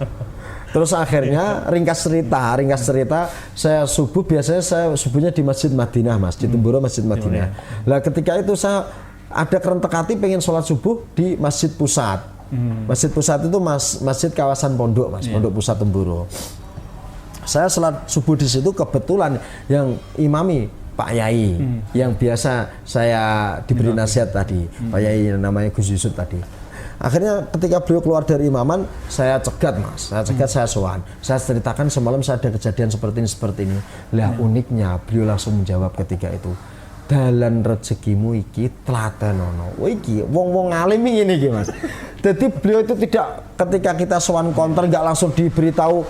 Terus akhirnya ringkas cerita saya subuh, biasanya saya subuhnya di Masjid Madinah Mas, di Temboro Masjid Madinah. Lah ketika itu saya ada kerentek hati pengen sholat subuh di Masjid Pusat. Masjid Pusat itu masjid kawasan Pondok Mas, Pondok Pusat Temboro. Saya sholat subuh di situ, kebetulan yang imami Pak Yai yang biasa saya diberi nasihat tadi, Pak Yai namanya Gus Yusuf tadi. Akhirnya ketika beliau keluar dari imaman, saya cegat Mas, saya sowan. Saya ceritakan semalam saya ada kejadian seperti ini. Lah uniknya beliau langsung menjawab ketika itu, dalan rezekimu iki tlatenono. Iki wong-wong alim ini iki Mas. Jadi beliau itu tidak, ketika kita sowan konter nggak langsung diberitahu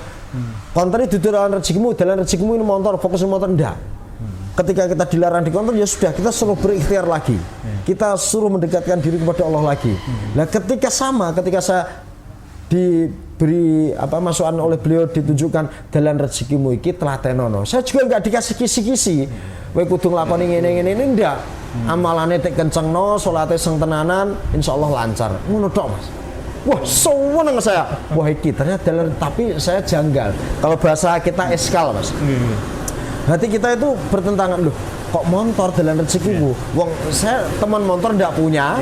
konter itu dalan rezekimu ini motor, fokus motor enggak. Ketika kita dilarang di konter ya sudah, kita suruh berikhtiar lagi. Kita suruh mendekatkan diri kepada Allah lagi. Nah, ketika saya diberi masukan oleh beliau, ditunjukkan dalan rezekimu iki tlatenono. Saya juga enggak dikasih kisi-kisi. Kowe kudu nglakoni ngene ndak. Amalane tek kencengno, salate sing tenanan, insyaallah lancar. Ngono tok, Mas. Wah, seneng saya. Wah, iki ternyata dalan, tapi saya janggal. Kalau bahasa kita eskal, Mas. Hati kita itu bertentangan, loh kok motor dalam rezekiku. Wong saya teman motor enggak punya.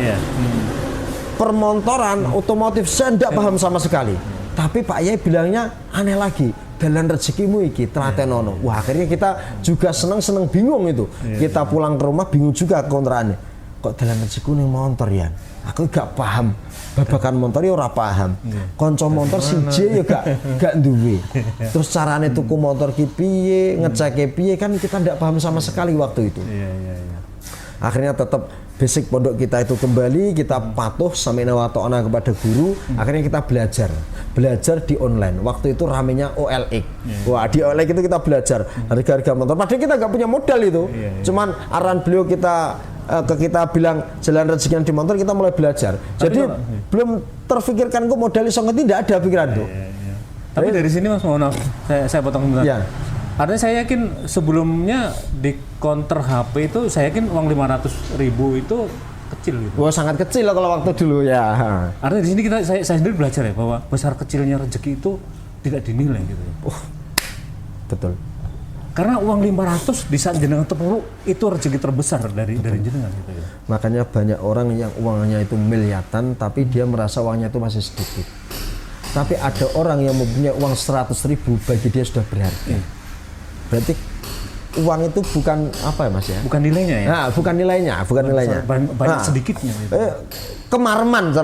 Permontoran otomotif saya enggak paham sama sekali. Tapi Pak Yai bilangnya aneh lagi, dalam rezekimu iki tlatenono. Wah, akhirnya kita juga seneng bingung itu. Kita pulang ke rumah bingung juga kontraannya. Kok dalam rezekiku ning motor ya? Aku gak paham. Babakan motor ya ora paham. Konco motor siji ya gak duwe. Terus carane tuku motor ki piye, ngeceke piye, kan kita ndak paham sama sekali waktu itu. Akhirnya tetap basic pondok kita itu kembali, kita patuh samina wa ta'ana kepada guru. Akhirnya kita belajar di online. Waktu itu ramenya OLX. Wah, di OLX itu kita belajar harga-harga motor. Padahal kita nggak punya modal itu. Cuman arahan beliau kita bilang jalan rezeki di motor, kita mulai belajar. Jadi belum terfikirkan kok modal iso ngerti, tidak ada pikiran tuh. Tapi dari sini Mas, mohon maaf, saya potong sebentar. Artinya saya yakin sebelumnya di counter HP itu saya yakin uang 500.000 itu kecil gitu. Wah, sangat kecil lah kalau waktu dulu ya. Artinya di sini saya sendiri belajar ya bahwa besar kecilnya rezeki itu tidak dinilai gitu. Betul. Karena uang 500 di saat jenengan terpuruk itu rezeki terbesar dari jenengan gitu ya. Makanya banyak orang yang uangnya itu miliaran tapi dia merasa uangnya itu masih sedikit. Tapi ada orang yang mempunyai uang 100.000 bagi dia sudah berharga. Berarti uang itu bukan apa ya Mas ya? Bukan nilainya ya? Nah, bukan nilainya. Banyak sedikitnya gitu. Kemarman.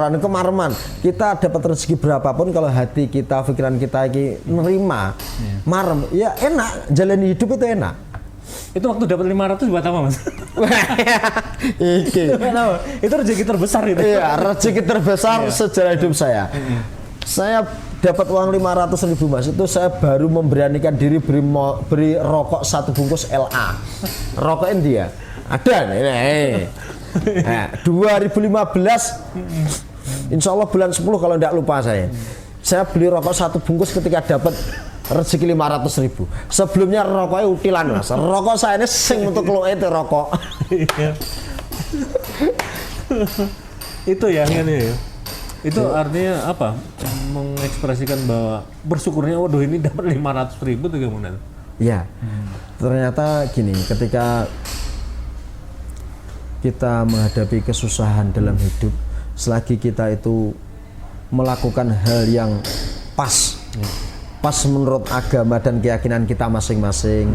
Kita dapat rezeki berapapun kalau hati kita, pikiran kita ini nerima, marem, ya enak, jalani hidup itu enak. Itu waktu dapat 500 buat apa Mas? Itu rezeki terbesar itu. Iya, rezeki terbesar sejarah hidup saya. Saya dapat uang 500.000 Mas, itu saya baru memberanikan diri beri rokok 1 bungkus LA. Rokok India. Ada nih. Nah, 2015 insya Allah bulan 10 kalau tidak lupa saya beli rokok 1 bungkus ketika dapat rezeki 500.000. Sebelumnya rokoknya utilan Mas. Rokok saya ini sing untuk lo itu rokok. Itu ya ini ya. Itu artinya apa? Mengekspresikan bahwa bersyukurnya waduh ini dapat 500.000 tuh gimana? Ya. Ternyata gini, ketika kita menghadapi kesusahan dalam hidup, selagi kita itu melakukan hal yang pas menurut agama dan keyakinan kita masing-masing.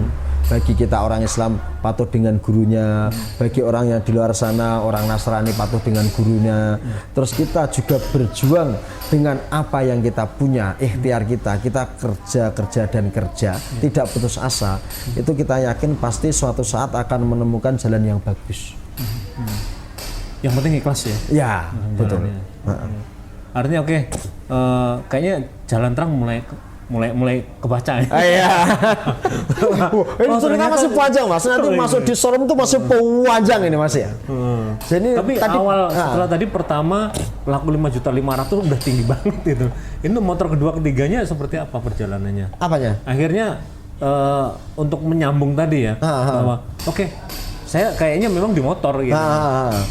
Bagi kita orang Islam patuh dengan gurunya, bagi orang yang di luar sana orang Nasrani patuh dengan gurunya. Terus kita juga berjuang dengan apa yang kita punya, ikhtiar kita kerja tidak putus asa. Itu kita yakin pasti suatu saat akan menemukan jalan yang bagus. Yang penting ikhlas ya. Ya, betul. Artinya oke, kayaknya jalan terang mulai kebaca ya. Iya. Ini ternyata masih panjang Mas. Nanti masuk di showroom itu masih panjang ini Mas ya. Jadi tapi tadi, setelah tadi pertama laku 5.500.000 udah tinggi banget itu. Ini motor kedua ketiganya seperti apa perjalanannya? Apanya? Akhirnya untuk menyambung tadi ya, bahwa oke, saya kayaknya memang di motor gitu.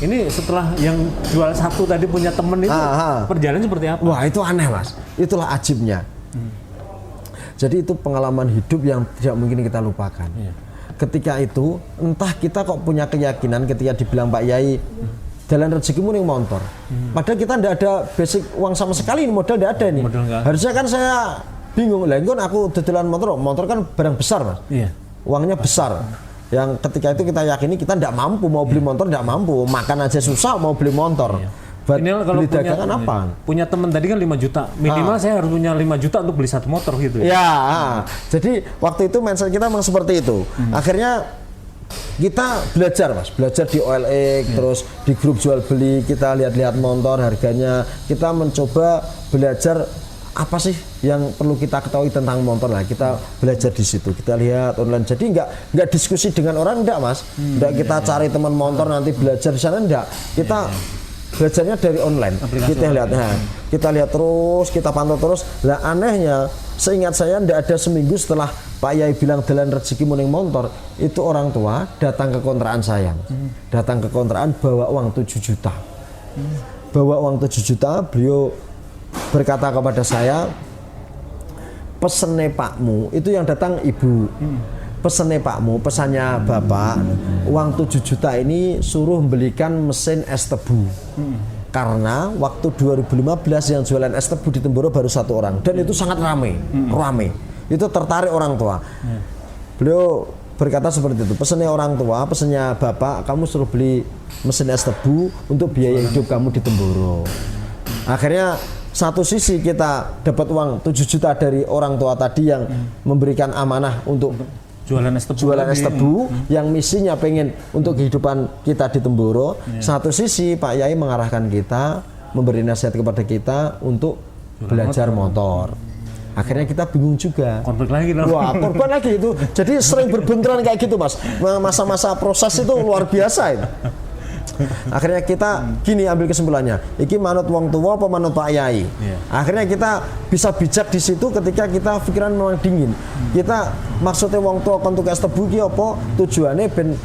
Ini setelah yang jual satu tadi punya temen itu perjalanan seperti apa? Wah itu aneh Mas, itulah ajibnya. Jadi itu pengalaman hidup yang tidak mungkin kita lupakan. Ketika itu entah kita kok punya keyakinan ketika dibilang Pak Yai jalan rezekimu ning motor. Padahal kita tidak ada basic uang sama sekali, modal tidak ada nih. Harusnya kan saya bingung lah, kan aku dodolan motor kan barang besar Mas. Uangnya besar. Yang ketika itu kita yakini kita tidak mampu mau beli motor, tidak mampu makan aja susah mau beli motor. Ini kalau beli dagangan apa? Punya teman tadi kan 5 juta, minimal saya harus punya 5 juta untuk beli satu motor gitu ya. Jadi waktu itu mindset kita memang seperti itu. Akhirnya kita belajar Mas, belajar di OLX, terus di grup jual beli kita lihat-lihat motor harganya, kita mencoba belajar apa sih yang perlu kita ketahui tentang motor lah, kita belajar di situ, kita lihat online. Jadi nggak diskusi dengan orang enggak Mas, enggak kita cari teman motor nanti belajar di sana enggak, kita belajarnya dari online. Kita lihat terus, kita pantau terus. Lah anehnya, seingat saya enggak ada seminggu setelah Pak Yai bilang dalan rezekimu ning motor, itu orang tua datang ke kontrakan saya. Datang ke kontrakan bawa uang 7 juta. Bawa uang 7 juta, beliau berkata kepada saya, pesene pakmu, itu yang datang ibu. Pesannya pakmu, pesannya bapak, uang 7 juta ini suruh belikan mesin es tebu. Karena waktu 2015 yang jualan es tebu di Temboro baru 1 orang dan itu sangat ramai. Itu tertarik orang tua. Beliau berkata seperti itu, pesannya orang tua, pesannya bapak, kamu suruh beli mesin es tebu untuk biaya hidup kamu di Temboro. Akhirnya satu sisi kita dapat uang 7 juta dari orang tua tadi yang memberikan amanah untuk jualan es tebu yang misinya pengen untuk kehidupan kita di Temboro. Satu sisi Pak Yai mengarahkan kita, memberi nasihat kepada kita untuk belajar motor. Akhirnya kita bingung juga. Konflik lagi dong. Wah, korban lagi itu. Jadi sering berbenturan kayak gitu Mas. Masa-masa proses itu luar biasa itu. Akhirnya kita gini ambil kesimpulannya, iki manut wong tua apa manut Pak Yai. Akhirnya kita bisa bijak di situ ketika kita pikiran memang dingin. Kita maksudnya wong tua kontuk es tebu ki apa tujuannya ben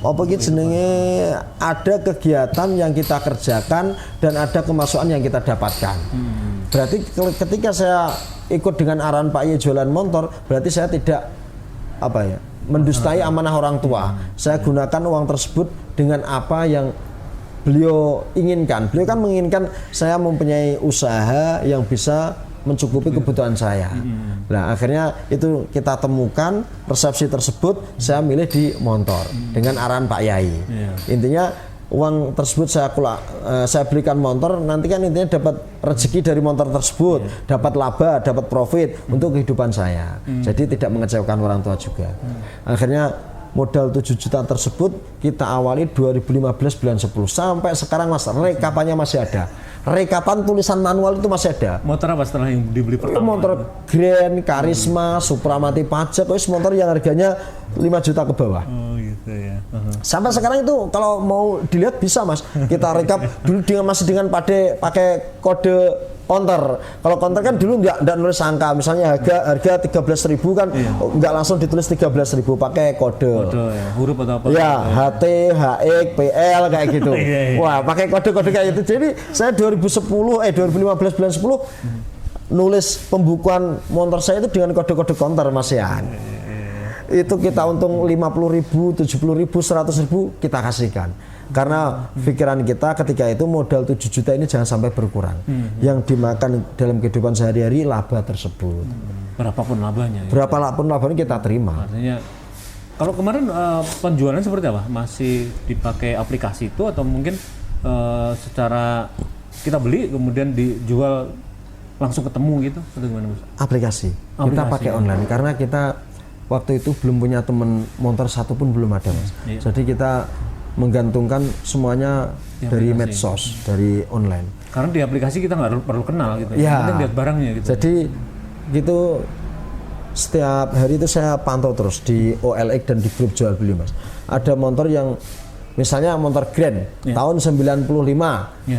apa ki jenenge ada kegiatan yang kita kerjakan dan ada kemasukan yang kita dapatkan. Berarti ketika saya ikut dengan arahan Pak Yai jualan motor, berarti saya tidak mendustai amanah orang tua. Saya gunakan uang tersebut dengan apa yang beliau inginkan. Beliau kan menginginkan saya mempunyai usaha yang bisa mencukupi kebutuhan saya. Nah, akhirnya itu kita temukan persepsi tersebut, saya milih di motor dengan arahan Pak Yai. Intinya uang tersebut saya belikan motor, nanti kan intinya dapat rezeki dari motor tersebut, dapat laba, dapat profit untuk kehidupan saya. Jadi tidak mengecewakan orang tua juga. Akhirnya modal 7 juta tersebut kita awali 2015 bulan 10 sampai sekarang Mas, rekapannya masih ada. Rekapan tulisan manual itu masih ada. Motor apa setelah yang dibeli pertama? Motor Grand, Karisma, Supramati Pajak, itu motor yang harganya 5 juta ke bawah. Oh gitu ya. Sampai sekarang itu kalau mau dilihat bisa Mas. Kita rekap dulu masih dengan pakai kode konter. Kalau konter kan dulu enggak nulis angka, misalnya harga 13.000 kan enggak langsung ditulis 13.000, pakai kode. Ya. Huruf atau apa? Ya, HT, HX, PL kayak gitu. Wah, pakai kode-kode kayak gitu. Jadi saya 2015 bulan 10 nulis pembukuan motor saya itu dengan kode-kode konter Mas ya. Itu kita untung 50.000, 70.000, 100.000 kita kasihkan. Karena pikiran kita ketika itu modal 7 juta ini jangan sampai berkurang. Yang dimakan dalam kehidupan sehari-hari laba tersebut. Berapapun labanya. Berapapun labanya kita terima. Artinya kalau kemarin penjualan seperti apa? Masih dipakai aplikasi itu atau mungkin secara kita beli kemudian dijual langsung ketemu gitu atau gimana Mas? Aplikasi. Kita pakai online karena kita waktu itu belum punya teman motor satu pun belum ada Mas. Jadi kita menggantungkan semuanya dari medsos, dari online. Karena di aplikasi kita nggak perlu kenal gitu. Ya. Kita lihat barangnya gitu. Jadi gitu setiap hari itu saya pantau terus di OLX dan di grup jual beli Mas. Ada motor yang misalnya motor Grand tahun 95.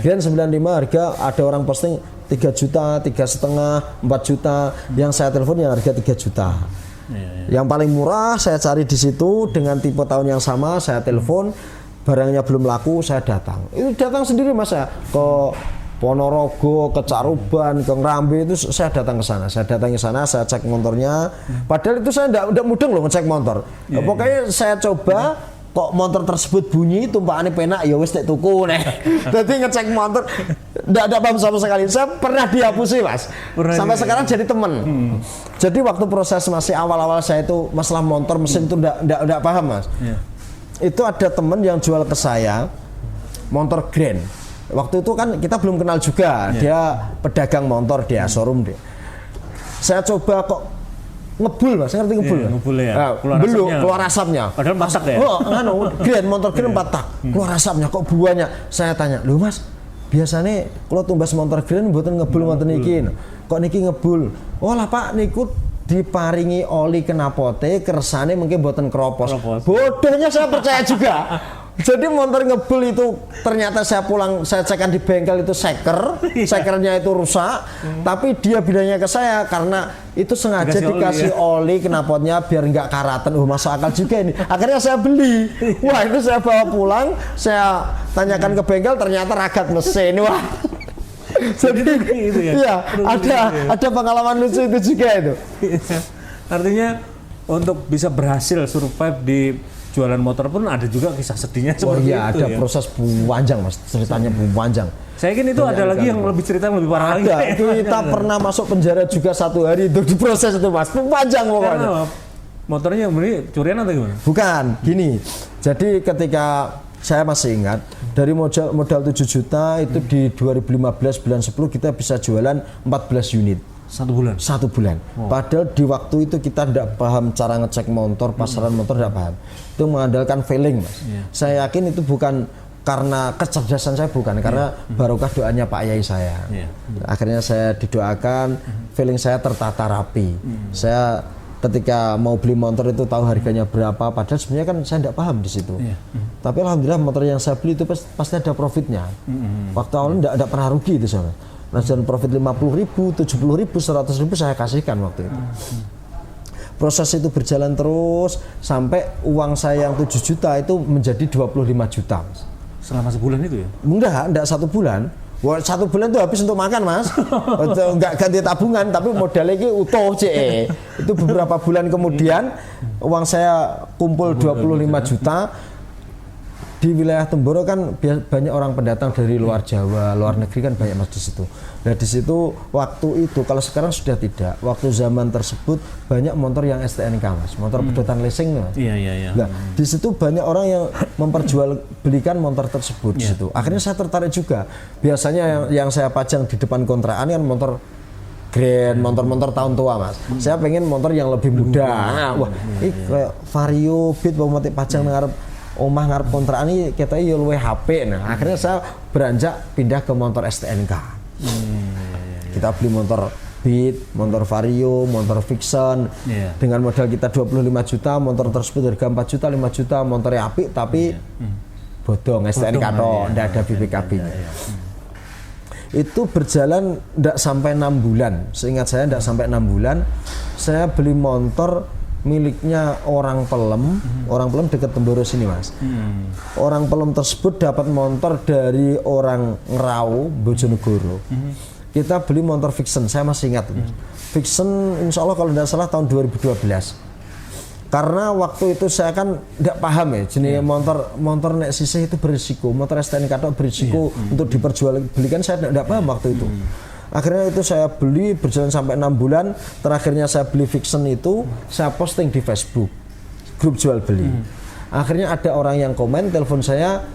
Grand 95 harga ada orang posting 3 juta, 3,5, 4 juta. Yang saya telepon yang harga 3 juta. Yang paling murah saya cari di situ dengan tipe tahun yang sama, saya telepon, barangnya belum laku, saya datang. Itu datang sendiri Mas ya, ke Ponorogo, ke Caruban, ke Ngrambe itu saya datang ke sana. Saya datang ke sana, saya cek motornya. Padahal itu saya enggak mudeng loh ngecek motor. Pokoknya saya coba kok motor tersebut bunyi tumpakannya penak ya wis tak tuku nih. Jadi ngecek motor enggak ada paham sama sekali. Saya pernah dihapusi Mas. Sampai sekarang jadi teman. Jadi waktu proses masih awal-awal saya itu masalah motor mesin itu enggak paham Mas. Itu ada teman yang jual ke saya motor Grand. Waktu itu kan kita belum kenal juga, dia pedagang motor, dia showroom dia. Saya coba kok ngebul Mas, ngerti ngebul? Ngebul ya. Nah, belum keluar asapnya. Padahal 4 tak ya. Oh, Grand motor Grand 4 tak. Keluar asapnya kok buahnya. Saya tanya, "Loh Mas, biasanya kalau tumbas motor Grand mboten ngebul ngoten niki. Kok niki ngebul?" "Oh lah Pak, niku diparingi oli knapote, kersane mungkin mboten kropos." Bodohnya saya percaya juga. Jadi motor ngebul itu ternyata saya pulang, saya cekkan di bengkel itu sekernya itu rusak, tapi dia bilangnya ke saya karena itu sengaja dikasih oli knalpotnya biar nggak karatan. Masuk akal juga ini. Akhirnya saya beli. Wah itu saya bawa pulang, saya tanyakan ke bengkel ternyata ragat mesin. Wah. Jadi itu ya. Iya, ada pengalaman lucu itu juga itu. Artinya untuk bisa berhasil survive di jualan motor pun ada juga kisah sedihnya seperti iya, itu. Ada proses panjang Mas, ceritanya panjang. Saya yakin itu ada lagi yang lebih cerita yang lebih parah lagi. Kita pernah masuk penjara juga 1 hari itu diproses itu Mas, panjang pokoknya. Karena motornya yang beli curian atau gimana? Bukan, gini. Jadi ketika saya masih ingat dari modal 7 juta itu di 2015 bulan 10 kita bisa jualan 14 unit. 1 bulan? 1 bulan. Padahal di waktu itu kita tidak paham cara ngecek motor, pasaran motor tidak paham. Itu mengandalkan feeling Mas. Saya yakin itu bukan karena kecerdasan saya, bukan karena barokah doanya Pak Yai saya. Akhirnya saya didoakan, feeling saya tertata rapi. Saya ketika mau beli motor itu tahu harganya berapa, padahal sebenarnya kan saya tidak paham di situ. Tapi alhamdulillah motor yang saya beli itu pasti ada profitnya. Waktu awalnya tidak pernah rugi itu soalnya. Dan profit 50.000, 70.000, 100.000 saya kasihkan waktu itu. Proses itu berjalan terus sampai uang saya yang 7 juta itu menjadi 25 juta. Selama sebulan itu ya? Enggak 1 bulan. Wah, 1 bulan itu habis untuk makan Mas. Enggak ganti tabungan, tapi modalnya ini utuh CE. Itu beberapa bulan kemudian uang saya kumpul 25 juta. Di wilayah Temboro kan banyak orang pendatang dari luar Jawa, luar negeri kan banyak Mas di situ. Nah di situ waktu itu, kalau sekarang sudah tidak. Waktu zaman tersebut banyak motor yang STNK Mas, motor pedotan leasing Mas. Iya. Nah di situ banyak orang yang memperjualbelikan motor tersebut di situ. Akhirnya saya tertarik juga. Biasanya yang saya pajang di depan kontrakan kan motor Grand, motor-motor tahun tua Mas. Saya pengen motor yang lebih muda. Wah, ini kayak Vario, Beat, pemetik pajang ngarep omah ngarep kontrakan ini kita yo luwe HP. Nah, akhirnya saya beranjak pindah ke motor STNK. Kita beli motor Beat, motor Vario, motor Vixen. Dengan modal kita 25 juta, motor tersebut harga 4 juta, 5 juta, motornya apik tapi bodong STNK toh, enggak ada BPKB-nya. Itu berjalan enggak sampai 6 bulan. Seingat saya enggak sampai 6 bulan. Saya beli motor miliknya orang Pelem, orang Pelem dekat Temboro sini Mas. Orang Pelem tersebut dapat motor dari orang Ngerau, Bojonegoro. Kita beli motor Vixen, saya masih ingat. Vixen insya Allah kalau tidak salah tahun 2012. Karena waktu itu saya kan tidak paham ya, jenis motor nek sisih itu berisiko, motor STNK itu berisiko untuk diperjualbelikan, saya tidak paham waktu itu. Akhirnya itu saya beli berjalan sampai 6 bulan. Terakhirnya saya beli Vixen itu, saya posting di Facebook, grup jual beli. Akhirnya ada orang yang komen, telepon saya,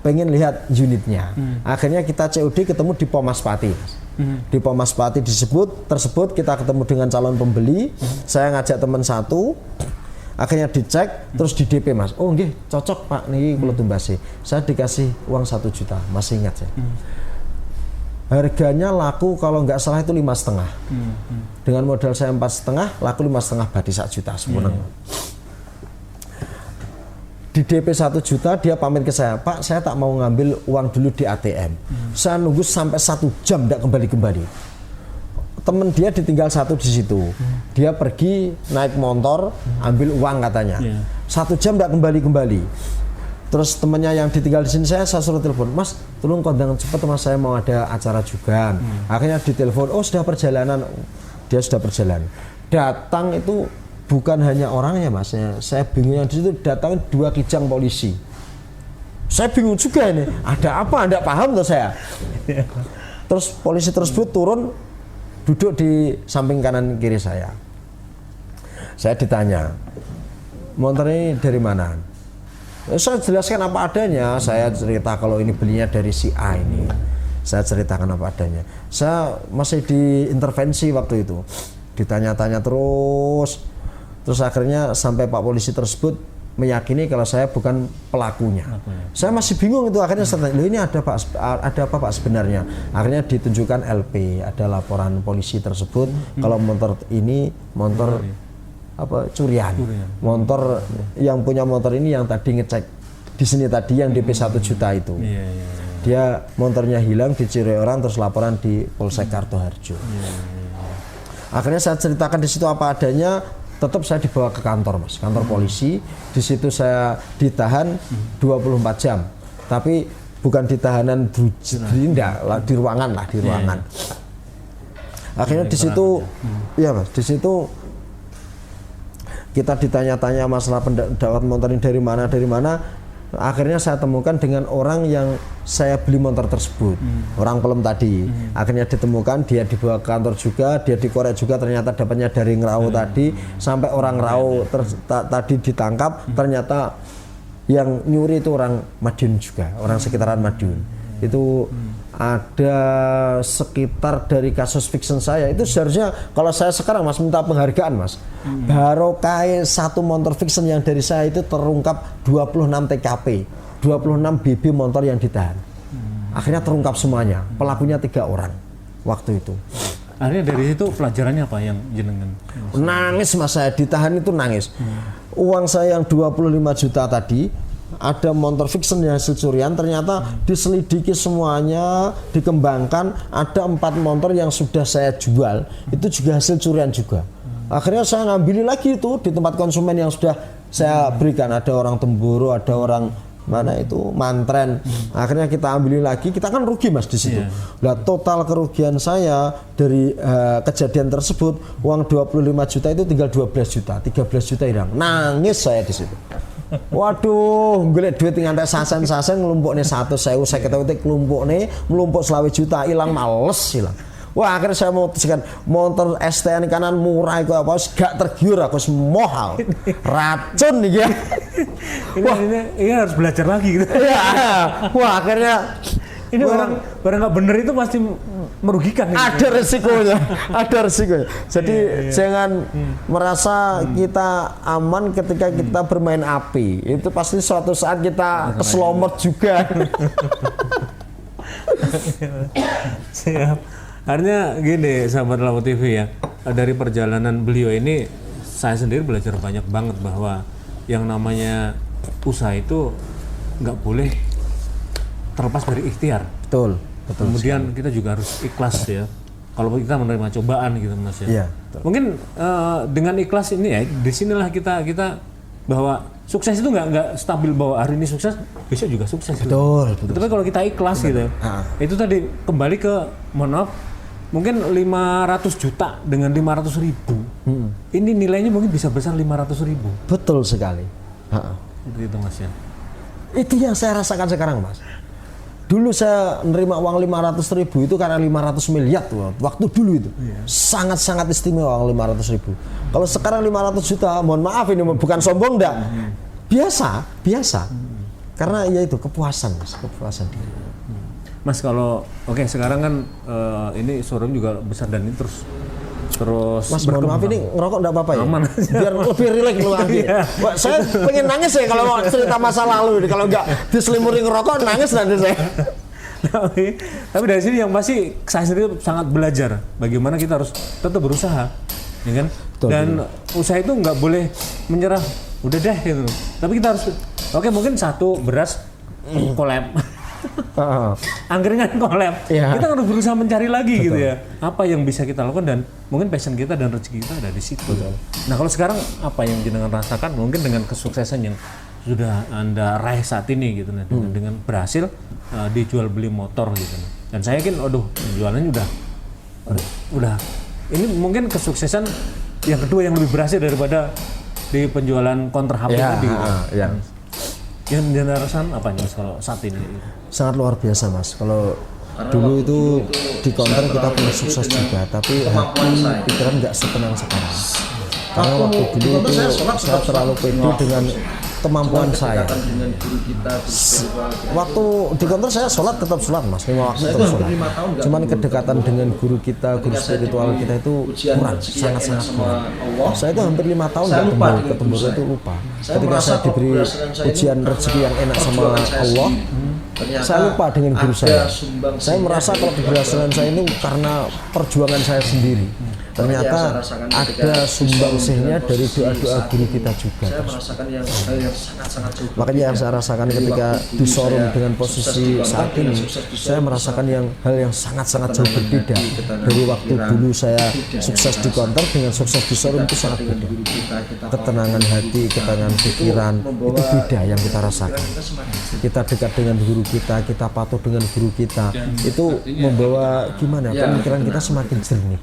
pengen lihat unitnya. Akhirnya kita COD ketemu di Pomaspati. Di Pomaspati tersebut kita ketemu dengan calon pembeli. Saya ngajak teman satu. Akhirnya dicek, terus di DP Mas. Oh nggih, cocok Pak, niki kula tumbasi. Saya dikasih uang 1 juta, masih ingat saya. Harganya laku kalau nggak salah itu 5,5. Dengan modal saya 4,5, laku 5,5 berarti 1 juta semuanya. Di DP 1 juta dia pamit ke saya, Pak saya tak mau ngambil uang dulu di ATM. Saya nunggu sampai 1 jam tidak kembali. Temen dia ditinggal 1 di situ. dia pergi naik motor ambil uang katanya. 1 jam nggak kembali. Terus temannya yang ditinggal di sini saya suruh telepon, Mas tolong kondangan cepat mas, saya mau ada acara juga. Akhirnya ditelepon, oh sudah perjalanan, dia sudah perjalanan. Datang itu bukan hanya orangnya mas, saya bingung, yang di situ datang 2 kijang polisi. Saya bingung juga ini, ada apa? Nggak paham tuh saya. Terus polisi tersebut turun, duduk di samping kanan kiri saya. Saya ditanya, motor ini dari mana? Saya jelaskan apa adanya, saya cerita kalau ini belinya dari si A ini. Saya ceritakan apa adanya. Saya masih diintervensi waktu itu. Ditanya-tanya terus akhirnya sampai Pak polisi tersebut meyakini kalau saya bukan pelakunya. Saya masih bingung itu, akhirnya saya tanya, ini ada apa Pak sebenarnya? Akhirnya ditunjukkan LP, ada laporan polisi tersebut kalau motor ini motor curian. Motor yang punya motor ini yang tadi ngecek di sini tadi yang DP 1 juta itu. Dia motornya hilang, dicuri orang, terus laporan di Polsek Kartoharjo. Akhirnya saya ceritakan di situ apa adanya, tetap saya dibawa ke kantor mas, kantor polisi. Di situ saya ditahan 24 jam, tapi bukan di tahanan di ruangan lah, di ruangan. Akhirnya di situ, ya mas, di situ kita ditanya-tanya masalah pendapat motor ini dari mana. Akhirnya saya temukan dengan orang yang saya beli motor tersebut, orang Pelem tadi. Akhirnya ditemukan, dia dibawa ke kantor juga, dia dikorek juga, ternyata dapatnya dari Ngerau tadi. Sampai orang Ngerau tadi ditangkap, ternyata yang nyuri itu orang Madiun juga, orang sekitaran Madiun. Itu ada sekitar dari kasus fiction saya itu seharusnya kalau saya sekarang mas minta penghargaan mas, barokah 1 motor fiction yang dari saya itu terungkap 26 TKP, 26 BB motor yang ditahan. Akhirnya terungkap semuanya, pelakunya 3 orang waktu itu. Akhirnya dari situ pelajarannya apa yang jenengan? Nangis mas, saya ditahan itu nangis. Uang saya yang 25 juta tadi, ada motor fiction yang hasil curian, ternyata diselidiki semuanya, dikembangkan, ada 4 motor yang sudah saya jual, itu juga hasil curian juga. Akhirnya saya ngambil lagi itu di tempat konsumen yang sudah saya berikan, ada orang Temboro, ada orang mana itu Mantren. Akhirnya kita ambil lagi, kita kan rugi mas di situ. Nah, total kerugian saya dari kejadian tersebut, uang 25 juta itu tinggal 12 juta, 13 juta hilang. Nangis saya di situ. Waduh, golek duit ngantek sasen nglumpukne 100.000 saya ketek nglumpukne mlumpuk 20 juta hilang, males hilang. Wah, akhirnya saya memutuskan motor STN kanan murah itu apa gak tergiur, aku mohal. Racun nih ya. Ini harus belajar lagi gitu. Ya. Wah, akhirnya ini barang nggak bener itu pasti merugikan. Ada resikonya, ada resikonya. Jadi jangan merasa kita aman ketika kita bermain api. Itu pasti suatu saat kita keselomot juga. Siap. Artinya gini, sahabat Lawo TV ya, dari perjalanan beliau ini saya sendiri belajar banyak banget bahwa yang namanya usaha itu nggak boleh terlepas dari ikhtiar. Betul. Kemudian kita juga harus ikhlas ya. Kalau kita menerima cobaan gitu mas ya. Iya. Mungkin dengan ikhlas ini ya, disinilah kita bahwa sukses itu nggak stabil bahwa hari ini sukses, besok juga sukses. Betul. Tapi kalau kita ikhlas gitu, itu tadi kembali ke mohon maaf, mungkin 500 juta dengan 500.000. Ini nilainya mungkin bisa besar 500.000. Betul sekali. Seperti itu mas ya. Itu yang saya rasakan sekarang mas. Dulu saya nerima uang 500.000 itu karena 500 miliar tuh, waktu dulu itu. Sangat-sangat istimewa uang 500.000. Kalau sekarang 500 juta, mohon maaf ini bukan sombong enggak. Biasa. Karena ya itu kepuasan mas, kepuasan diri. Mas kalau sekarang kan ini showroom juga besar dan ini terus mas mohon maaf ini ngerokok enggak apa-apa ya? Aman. Biar lebih rileks lu lagi. Saya pengen nangis ya kalau mau cerita masa lalu, kalau enggak diselimuri ngerokok nangis nanti saya. Tapi dari sini yang pasti saya sendiri sangat belajar bagaimana kita harus tetap berusaha, ya kan? Betul, dan usaha itu nggak boleh menyerah, udah deh gitu. Tapi kita harus mungkin 1 beras collab. angkringan collab. Iya. Kita harus berusaha mencari lagi gitu ya. Apa yang bisa kita lakukan dan mungkin passion kita dan rezeki kita ada di situ. Nah kalau sekarang apa yang jenengan rasakan mungkin dengan kesuksesan yang sudah Anda raih saat ini gitu dengan berhasil dijual beli motor gitu. Dan saya yakin penjualannya udah ini mungkin kesuksesan yang kedua yang lebih berhasil daripada di penjualan counter HP tadi. Ya. Yang dirasakan apa nih Mas kalau saat ini? Sangat luar biasa Mas. Kalau dulu itu di counter kita punya sukses juga, tapi hati pikiran nggak setenang sekarang. Karena waktu dulu itu saya terlalu pede dengan kemampuan saya. Waktu di kantor saya sholat tetap sholat Mas, 5 waktu tetap sholat. Cuman kedekatan dengan guru kita, guru spiritual kita itu kurang, sangat-sangat kurang. Saya itu hampir 5 tahun nggak ke Temboro itu lupa. Ketika saya diberi ujian rezeki yang enak sama Allah, saya lupa dengan guru saya. Saya merasa kalau keberhasilan saya ini karena perjuangan saya sendiri. Ternyata ada sumbangsihnya dari doa-doa guru kita juga. Makanya yang saya rasakan ketika di showroom dengan posisi saat ini, saya merasakan hal yang sangat-sangat jauh berbeda dari waktu dulu saya sukses di counter dengan sukses di showroom itu sangat beda. Ketenangan hati, ketenangan pikiran itu beda yang kita rasakan. Kita dekat dengan guru kita patuh dengan guru kita, itu membawa pemikiran kita semakin jernih.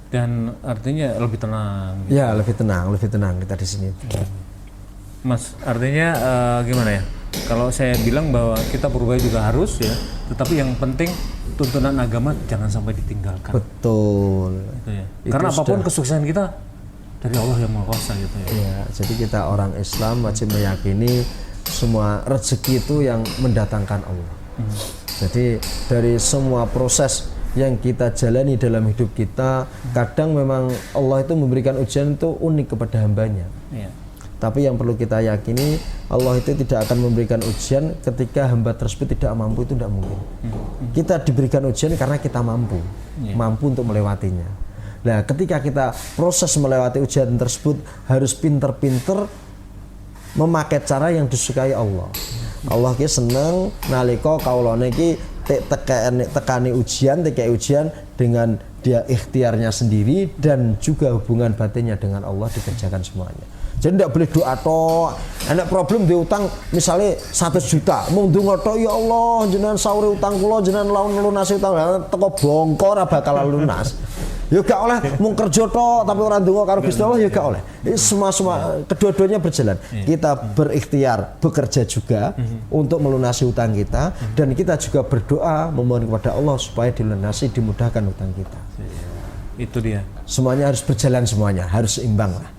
Dan artinya lebih tenang. Gitu. Ya lebih tenang kita di sini. Mas, artinya gimana ya? Kalau saya bilang bahwa kita berubah juga harus ya, tetapi yang penting tuntunan agama jangan sampai ditinggalkan. Betul. Gitu ya. Karena apapun kesuksesan kita dari Allah yang Maha Kuasa gitu ya. Ya, jadi kita orang Islam wajib meyakini semua rezeki itu yang mendatangkan Allah. Jadi dari semua proses yang kita jalani dalam hidup kita, kadang memang Allah itu memberikan ujian itu unik kepada hambanya. Iya. Tapi yang perlu kita yakini, Allah itu tidak akan memberikan ujian ketika hamba tersebut tidak mampu, itu tidak mungkin. Kita diberikan ujian karena kita mampu untuk melewatinya. Nah, ketika kita proses melewati ujian tersebut harus pinter-pinter memakai cara yang disukai Allah. Allah ki seneng nalika kaulane ki tekani ujian dengan dia ikhtiarnya sendiri dan juga hubungan batinnya dengan Allah dikerjakan semuanya. Jadi tidak boleh doa toh, enak problem di utang misalnya 100 juta, mau ndonga tok ya Allah jenengan sauri utang kula jenengan lawan lunasi utang teko bongko ora bakal lunas. Ya gak oleh mung kerja tok tapi ora ndonga karo Gusti Allah ya gak oleh. Semua kedua-duanya berjalan. Kita berikhtiar bekerja juga untuk melunasi utang kita dan kita juga berdoa memohon kepada Allah supaya dilunasi dimudahkan utang kita. Itu dia. Semuanya harus berjalan harus seimbang lah.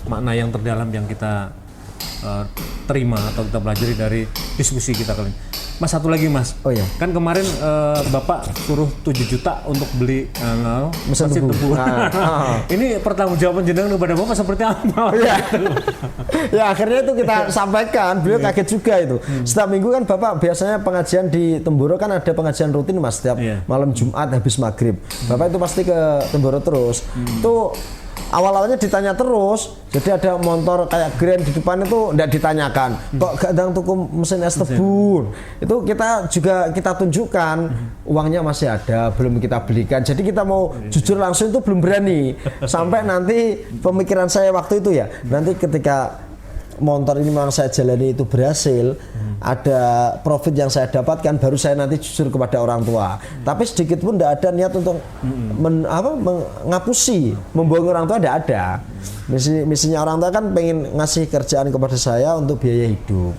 Makna yang terdalam yang kita terima atau kita pelajari dari diskusi kita kali ini. Mas, satu lagi Mas. Oh iya. Kan kemarin Bapak suruh 7 juta untuk beli mesin tebu. Ini pertanggungjawaban jenengan kepada Bapak seperti apa? Iya. Ya akhirnya itu kita sampaikan, beliau kaget juga itu. Setiap minggu kan Bapak biasanya pengajian di Temboro kan ada pengajian rutin Mas setiap malam Jumat habis maghrib. Bapak itu pasti ke Temboro terus. Itu awal-awalnya ditanya terus, jadi ada motor kayak Grand di depan itu tidak ditanyakan, kok gak ada tuku mesin es tebu. Itu kita tunjukkan uangnya masih ada, belum kita belikan. Jadi kita mau jujur langsung itu belum berani. Sampai nanti pemikiran saya waktu itu ya, nanti ketika motor ini memang saya jalani itu berhasil, ada profit yang saya dapatkan, baru saya nanti jujur kepada orang tua. Tapi sedikit pun tidak ada niat untuk mengapusi, membohongi orang tua, tidak ada. Misinya orang tua kan pengen ngasih kerjaan kepada saya untuk biaya hidup.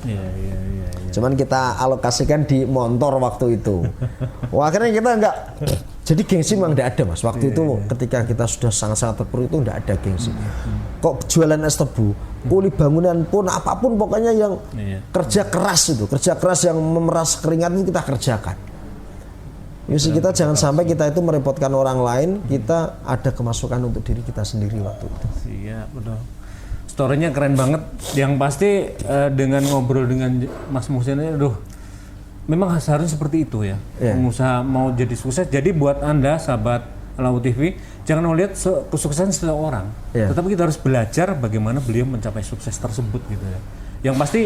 Cuman kita alokasikan di motor waktu itu. Wah, akhirnya kita enggak. Jadi gengsi memang tidak ada Mas. Waktu itu ketika kita sudah sangat-sangat terpuruk itu tidak ada gengsi. Kok jualan es tebu, kuli bangunan pun apapun pokoknya yang kerja keras yang memeras keringat itu kita kerjakan. Misi kita jangan sampai kita itu merepotkan orang lain, kita ada kemasukan untuk diri kita sendiri waktu itu. Iya, betul. Story-nya keren banget. Yang pasti dengan ngobrol dengan Mas Muhsin ini, memang seharusnya seperti itu ya. Pengusaha mau jadi sukses. Jadi buat Anda sahabat Lau TV, jangan melihat kesuksesan seseorang, tetapi kita harus belajar bagaimana beliau mencapai sukses tersebut gitu ya. Yang pasti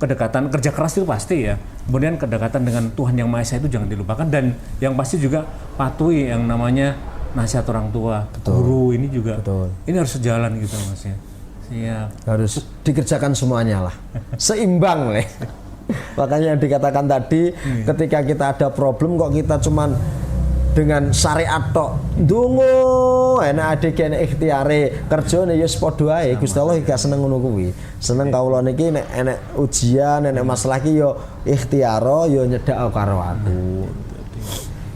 kedekatan, kerja keras itu pasti ya. Kemudian kedekatan dengan Tuhan Yang Maha Esa itu jangan dilupakan, dan yang pasti juga patuhi yang namanya nasihat orang tua, guru ini juga. Ini harus sejalan gitu Mas ya. Siap. Harus dikerjakan semuanya lah. Seimbang lah. Makanya yang dikatakan tadi, ketika kita ada problem kok kita cuman dengan syariat tok ndonga enak adegan ikhtiare kerjane ya padha ae. Gusti Allah gak seneng ngono kuwi. Seneng kawula niki nek enek ujian, enek masalah ki ya ikhtiaro ya nyedak karo aku.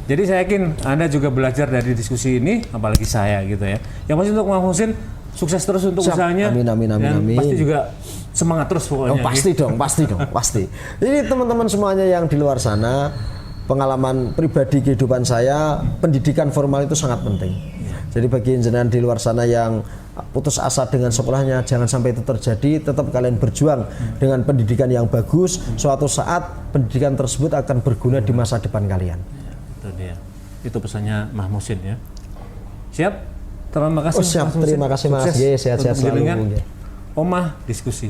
Jadi saya yakin Anda juga belajar dari diskusi ini, apalagi saya gitu ya. Yang pasti untuk Mas Muhsin sukses terus untuk usahanya. Amin. Dan pasti juga semangat terus pokoknya. Oh, pasti dong, pasti. Jadi teman-teman semuanya yang di luar sana, pengalaman pribadi kehidupan saya, pendidikan formal itu sangat penting. Jadi bagi jenengan di luar sana yang putus asa dengan sekolahnya, jangan sampai itu terjadi. Tetap kalian berjuang dengan pendidikan yang bagus. Suatu saat pendidikan tersebut akan berguna di masa depan kalian. Itu dia. Itu pesannya Mas Muhsin ya. Siap? Terima kasih. Oh siap, terima kasih Mas. Sehat-sehat selalu. Omah Diskusi.